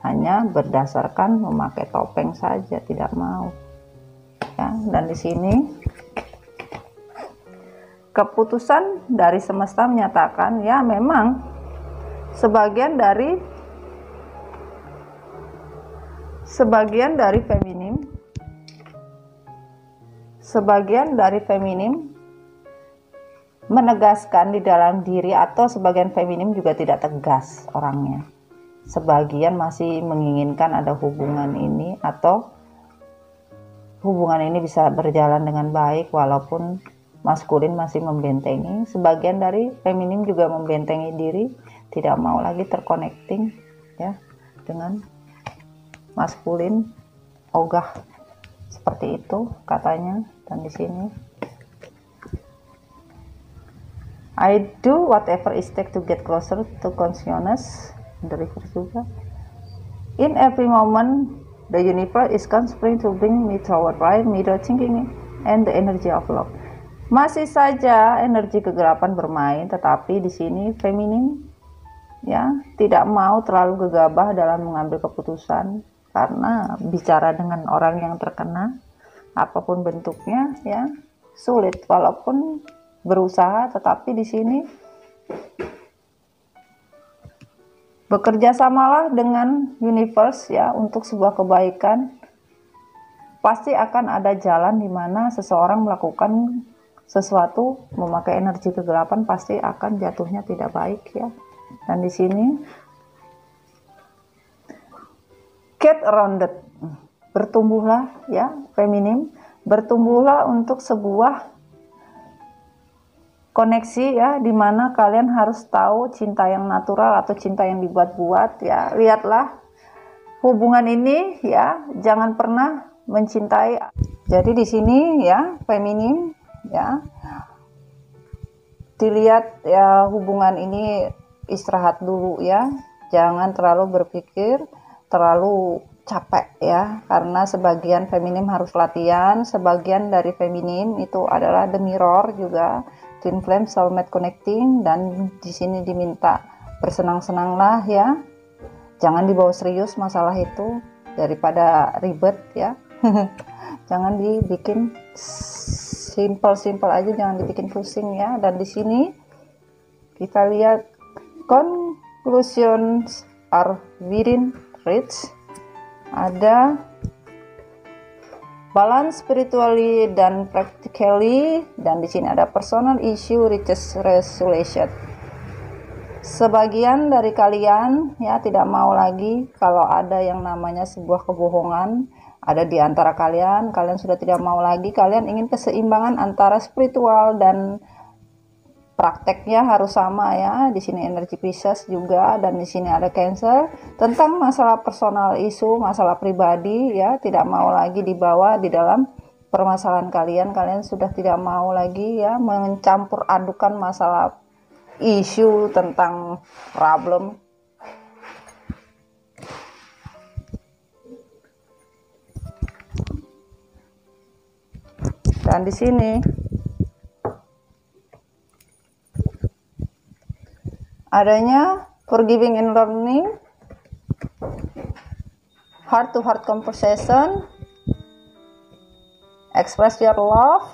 hanya berdasarkan memakai topeng saja, tidak mau, ya. Dan di sini keputusan dari semesta menyatakan, ya, memang sebagian dari feminim menegaskan di dalam diri, atau sebagian feminim juga tidak tegas orangnya. Sebagian masih menginginkan ada hubungan ini, atau hubungan ini bisa berjalan dengan baik walaupun maskulin masih membentengi. Sebagian dari feminim juga membentengi diri, tidak mau lagi terconnecting, ya, dengan maskulin, ogah seperti itu katanya. Dan di sini I do whatever it takes to get closer to consciousness. the reverse juga. In every moment the universe is conspiring to bring me toward right middle thinking and the energy of love. Masih saja energi kegelapan bermain, tetapi di sini feminin ya tidak mau terlalu gegabah dalam mengambil keputusan, karena bicara dengan orang yang terkena apapun bentuknya ya sulit, walaupun berusaha, tetapi di sini bekerja samalah dengan universe ya untuk sebuah kebaikan. Pasti akan ada jalan di mana seseorang melakukan sesuatu memakai energi kegelapan, pasti akan jatuhnya tidak baik ya. Dan di sini get rounded, bertumbuhlah ya feminim, bertumbuhlah untuk sebuah koneksi ya, dimana kalian harus tahu cinta yang natural atau cinta yang dibuat-buat ya. Lihatlah hubungan ini ya, jangan pernah mencintai. Jadi di sini ya feminim ya, dilihat ya hubungan ini istirahat dulu ya, jangan terlalu berpikir terlalu capek ya, karena sebagian feminim harus latihan, sebagian dari feminim itu adalah the mirror juga, twin flame soulmate connecting, dan di sini diminta bersenang-senanglah ya, jangan dibawa serius masalah itu daripada ribet ya. Jangan dibikin simple aja, jangan dibikin pusing ya. Dan di sini kita lihat conclusions are within reach, ada balance spiritually dan practically, dan di sini ada personal issue reaches resolution. Sebagian dari kalian ya tidak mau lagi kalau ada yang namanya sebuah kebohongan ada di antara kalian. Kalian sudah tidak mau lagi, kalian ingin keseimbangan antara spiritual dan prakteknya harus sama ya. Di sini energi Pisces juga, dan di sini ada Cancer tentang masalah personal isu, masalah pribadi ya, tidak mau lagi dibawa di dalam permasalahan kalian. Kalian sudah tidak mau lagi ya mencampur adukan masalah isu tentang problem. Dan di sini adanya forgiving and learning, heart to heart conversation, express your love,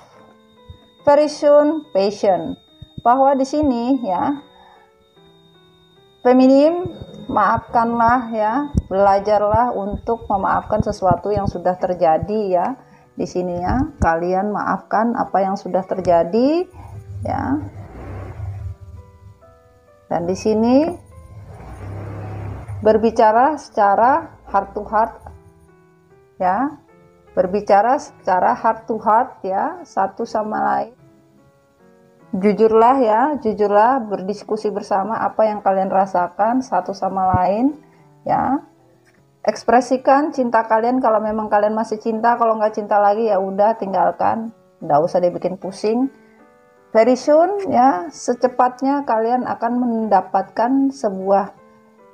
very soon patient. Bahwa di sini ya feminim, maafkanlah ya, belajarlah untuk memaafkan sesuatu yang sudah terjadi ya. Di sini ya, kalian maafkan apa yang sudah terjadi ya. Dan di sini berbicara secara heart to heart ya. Berbicara secara heart to heart ya, satu sama lain. Jujurlah ya, jujurlah, berdiskusi bersama apa yang kalian rasakan satu sama lain ya. Ekspresikan cinta kalian kalau memang kalian masih cinta, kalau nggak cinta lagi ya udah tinggalkan, nggak usah dibikin pusing. Very soon ya, secepatnya kalian akan mendapatkan sebuah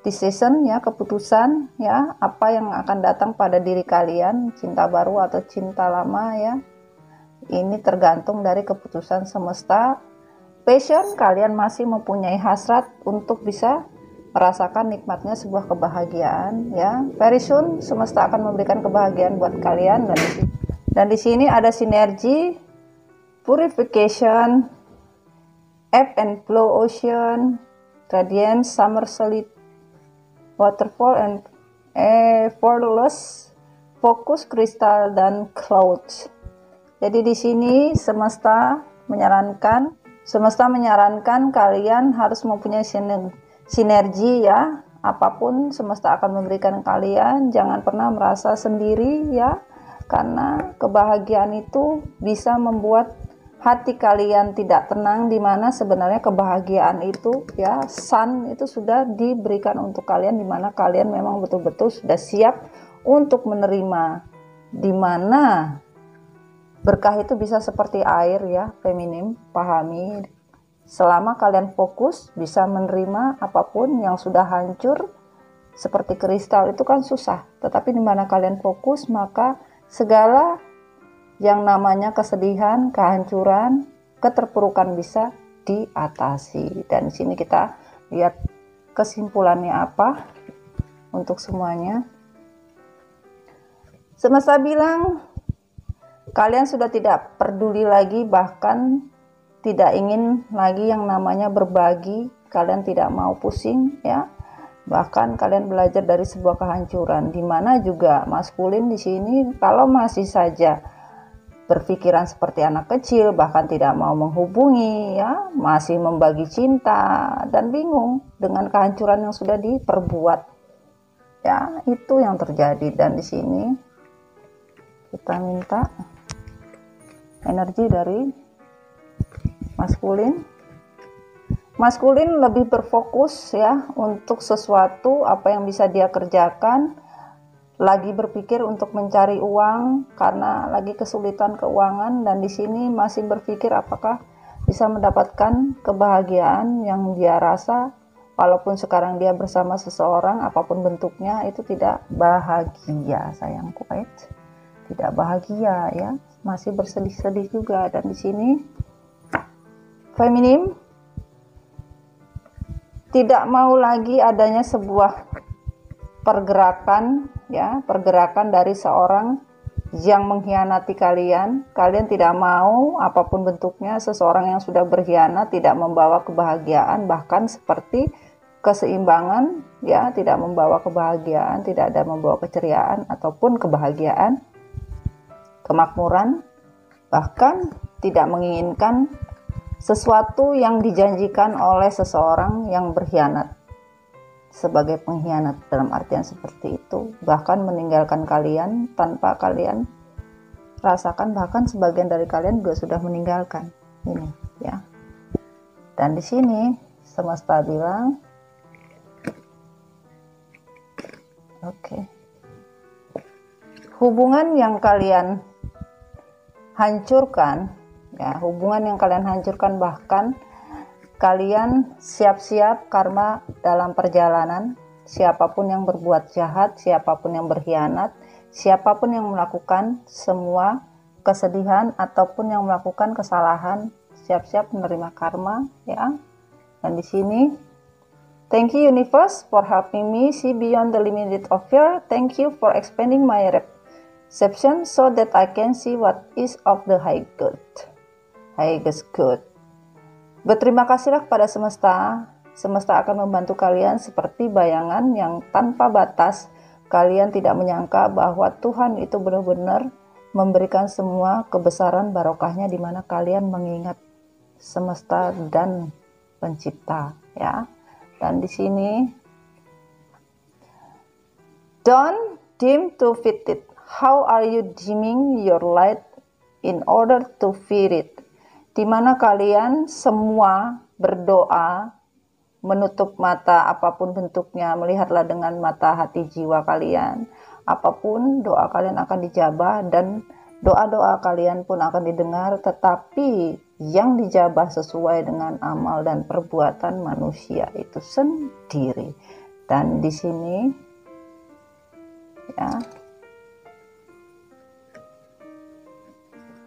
decision ya, keputusan ya, apa yang akan datang pada diri kalian, cinta baru atau cinta lama ya. Ini tergantung dari keputusan semesta. Passion, kalian masih mempunyai hasrat untuk bisa merasakan nikmatnya sebuah kebahagiaan ya. Very soon semesta akan memberikan kebahagiaan buat kalian. Dan di sini ada sinergi, purification, ebb and flow ocean, radiance, summer solid, waterfall and effortless, focus kristal dan clouds. Jadi di sini semesta menyarankan kalian harus mempunyai sinergi ya. Apapun semesta akan memberikan kalian, jangan pernah merasa sendiri ya, karena kebahagiaan itu bisa membuat hati kalian tidak tenang, di mana sebenarnya kebahagiaan itu ya, sun itu sudah diberikan untuk kalian, di mana kalian memang betul-betul sudah siap untuk menerima, di mana berkah itu bisa seperti air ya, feminim, pahami. Selama kalian fokus bisa menerima apapun yang sudah hancur, seperti kristal itu kan susah. Tetapi di mana kalian fokus, maka segala yang namanya kesedihan, kehancuran, keterpurukan bisa diatasi. Dan di sini kita lihat kesimpulannya apa untuk semuanya. Semesta bilang kalian sudah tidak peduli lagi, bahkan tidak ingin lagi yang namanya berbagi. Kalian tidak mau pusing, ya. Bahkan kalian belajar dari sebuah kehancuran, di mana juga maskulin di sini kalau masih saja berpikiran seperti anak kecil, bahkan tidak mau menghubungi, ya, masih membagi cinta dan bingung dengan kehancuran yang sudah diperbuat. Ya, itu yang terjadi. Dan di sini kita minta energi dari maskulin. Maskulin lebih berfokus, ya, untuk sesuatu apa yang bisa dia kerjakan. Lagi berpikir untuk mencari uang karena lagi kesulitan keuangan, dan di sini masih berpikir apakah bisa mendapatkan kebahagiaan yang dia rasa walaupun sekarang dia bersama seseorang apapun bentuknya itu tidak bahagia, sayangku, right? Tidak bahagia, ya, masih bersedih-sedih juga. Dan di sini feminim tidak mau lagi adanya sebuah pergerakan, ya, pergerakan dari seorang yang mengkhianati kalian. Kalian tidak mau apapun bentuknya seseorang yang sudah berkhianat, tidak membawa kebahagiaan, bahkan seperti keseimbangan, ya, tidak membawa kebahagiaan, tidak ada membawa keceriaan ataupun kebahagiaan, kemakmuran, bahkan tidak menginginkan sesuatu yang dijanjikan oleh seseorang yang berkhianat sebagai pengkhianat, dalam artian seperti itu, bahkan meninggalkan kalian tanpa kalian rasakan, bahkan sebagian dari kalian juga sudah meninggalkan ini, ya. Dan di sini semesta bilang oke. Hubungan yang kalian hancurkan, ya, hubungan yang kalian hancurkan, bahkan kalian siap-siap karma dalam perjalanan. Siapapun yang berbuat jahat, siapapun yang berkhianat, siapapun yang melakukan semua kesedihan ataupun yang melakukan kesalahan, siap-siap menerima karma, ya. Dan di sini, thank you universe for helping me see beyond the limit of fear. Thank you for expanding my perception so that I can see what is of the highest good. Berterima kasihlah kepada semesta. Semesta akan membantu kalian seperti bayangan yang tanpa batas. Kalian tidak menyangka bahwa Tuhan itu benar-benar memberikan semua kebesaran barokahnya di mana kalian mengingat semesta dan pencipta, ya. Dan di sini, don't dim to fit it. How are you dimming your light in order to fit it? Di mana kalian semua berdoa, menutup mata apapun bentuknya, melihatlah dengan mata hati jiwa kalian. Apapun doa kalian akan dijabah dan doa-doa kalian pun akan didengar, tetapi yang dijabah sesuai dengan amal dan perbuatan manusia itu sendiri. Dan di sini, ya,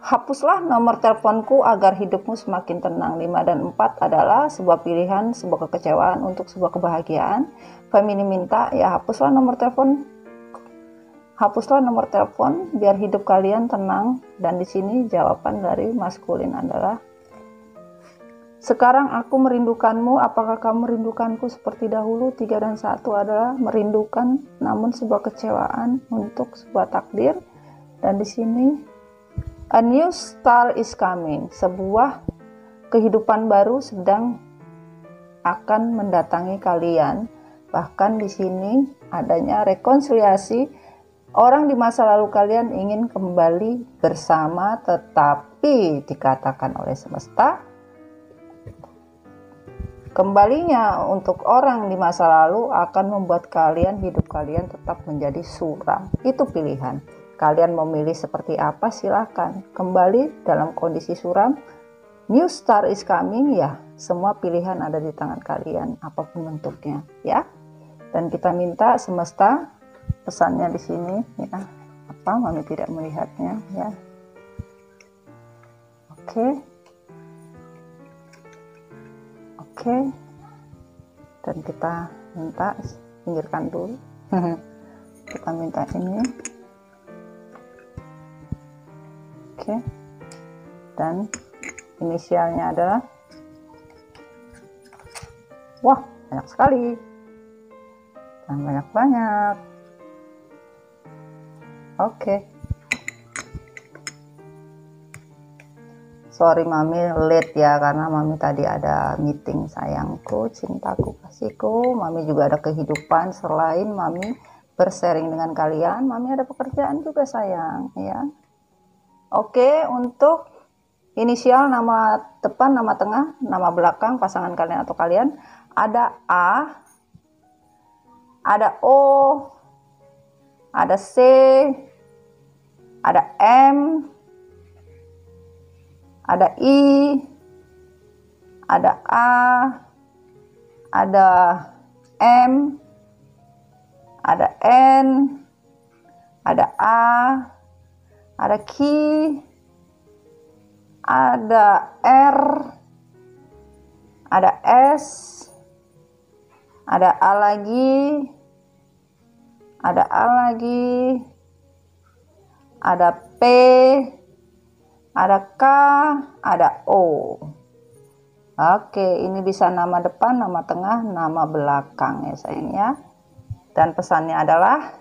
hapuslah nomor teleponku agar hidupmu semakin tenang. 5 dan 4 adalah sebuah pilihan, sebuah kekecewaan untuk sebuah kebahagiaan. Feminim minta, ya, hapuslah nomor telepon. Hapuslah nomor telepon biar hidup kalian tenang. Dan di sini jawaban dari maskulin adalah, sekarang aku merindukanmu, apakah kamu merindukanku seperti dahulu? 3 dan 1 adalah merindukan, namun sebuah kecewaan untuk sebuah takdir. Dan di sini, a new star is coming. Sebuah kehidupan baru sedang akan mendatangi kalian. Bahkan di sini adanya rekonsiliasi. Orang di masa lalu kalian ingin kembali bersama, tetapi dikatakan oleh semesta, kembalinya untuk orang di masa lalu akan membuat kalian, hidup kalian tetap menjadi suram. Itu pilihan. Kalian memilih seperti apa, silahkan. Kembali dalam kondisi suram, new star is coming, ya. Semua pilihan ada di tangan kalian, apapun bentuknya, ya. Dan kita minta semesta, pesannya di sini ya. Apa? Mami tidak melihatnya ya. Oke. Oke. Dan kita minta, pinggirkan dulu. Kita minta ini. Oke. Dan inisialnya adalah, wah, banyak sekali. Dan banyak-banyak. Oke. Sorry Mami late ya, karena Mami tadi ada meeting sayangku, cintaku, kasihku. Mami juga ada kehidupan selain Mami bersharing dengan kalian. Mami ada pekerjaan juga sayang ya. Oke, untuk inisial, nama depan, nama tengah, nama belakang pasangan kalian atau kalian, ada A, ada O, ada C, ada M, ada I, ada A, ada M, ada N, ada A, ada Q, ada R, ada S, ada A lagi, ada A lagi, ada P, ada K, ada O. Oke, ini bisa nama depan, nama tengah, nama belakang ya sayang ya. Dan pesannya adalah,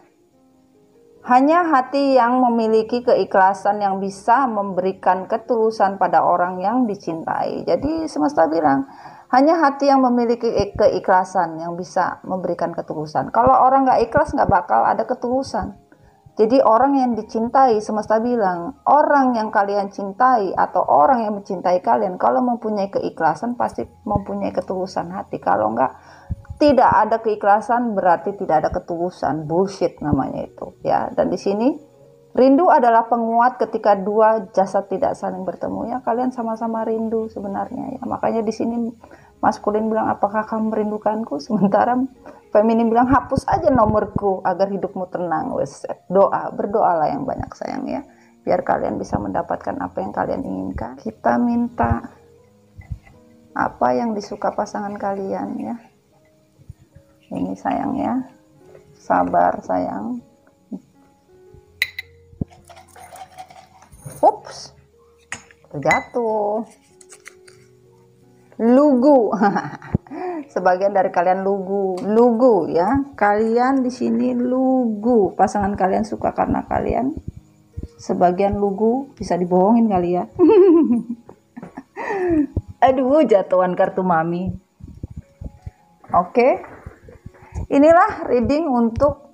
hanya hati yang memiliki keikhlasan yang bisa memberikan ketulusan pada orang yang dicintai. Jadi semesta bilang, hanya hati yang memiliki keikhlasan yang bisa memberikan ketulusan. Kalau orang nggak ikhlas, nggak bakal ada ketulusan. Jadi orang yang dicintai, semesta bilang, orang yang kalian cintai atau orang yang mencintai kalian, kalau mempunyai keikhlasan pasti mempunyai ketulusan hati. Kalau enggak, tidak ada keikhlasan berarti tidak ada ketulusan. Bullshit namanya itu ya. Dan di sini rindu adalah penguat ketika dua jasad tidak saling bertemu ya. Kalian sama-sama rindu sebenarnya ya. Makanya di sini maskulin bilang, apakah kamu merindukanku? Sementara feminin bilang, hapus aja nomorku agar hidupmu tenang. Wes, doa, berdoalah yang banyak sayang ya, biar kalian bisa mendapatkan apa yang kalian inginkan. Kita minta apa yang disuka pasangan kalian ya. Ini sayang ya, sabar sayang. Ups, terjatuh. Lugu. Sebagian dari kalian lugu ya. Kalian di sini lugu. Pasangan kalian suka karena kalian. Sebagian lugu, bisa dibohongin kali ya. Aduh, jatuhan kartu Mami. Oke. Inilah reading untuk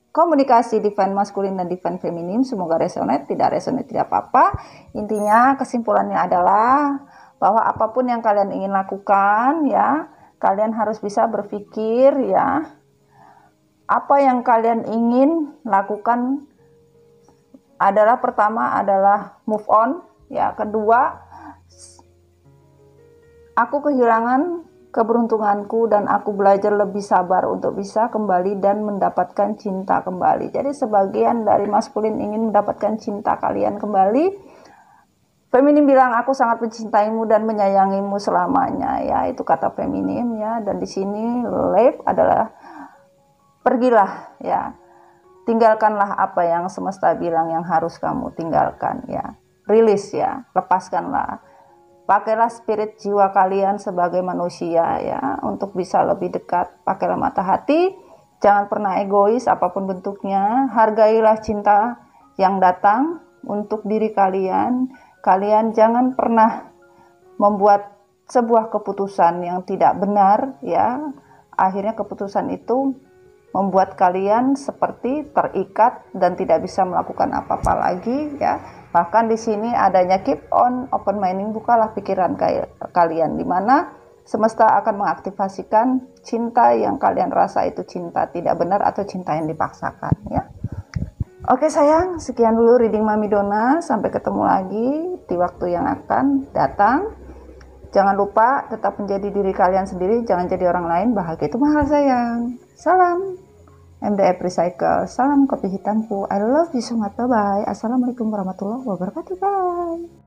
komunikasi divine maskulin dan divine feminin. Semoga resonate, tidak resonate tidak apa-apa. Intinya kesimpulannya adalah bahwa apapun yang kalian ingin lakukan ya, kalian harus bisa berpikir ya, apa yang kalian ingin lakukan adalah, pertama adalah move on ya, kedua aku kehilangan keberuntunganku dan aku belajar lebih sabar untuk bisa kembali dan mendapatkan cinta kembali. Jadi sebagian dari maskulin ingin mendapatkan cinta kalian kembali. Feminin bilang, aku sangat mencintaimu dan menyayangimu selamanya ya, itu kata feminin ya. Dan di sini life adalah pergilah ya. Tinggalkanlah apa yang semesta bilang yang harus kamu tinggalkan ya. Rilis ya, lepaskanlah. Pakailah spirit jiwa kalian sebagai manusia ya, untuk bisa lebih dekat. Pakailah mata hati, jangan pernah egois apapun bentuknya. Hargailah cinta yang datang untuk diri kalian. Kalian jangan pernah membuat sebuah keputusan yang tidak benar ya. Akhirnya keputusan itu membuat kalian seperti terikat dan tidak bisa melakukan apa-apa lagi ya. Bahkan di sini adanya keep on open minding, bukalah pikiran kalian, di mana semesta akan mengaktifasikan cinta yang kalian rasa itu cinta tidak benar atau cinta yang dipaksakan ya. Oke sayang, sekian dulu reading Mami Dona. Sampai ketemu lagi di waktu yang akan datang. Jangan lupa tetap menjadi diri kalian sendiri, jangan jadi orang lain. Bahagia itu mahal sayang. Salam MDF Recycle, salam kopi hitamku. I love you so much, bye bye. Assalamualaikum warahmatullahi wabarakatuh, bye.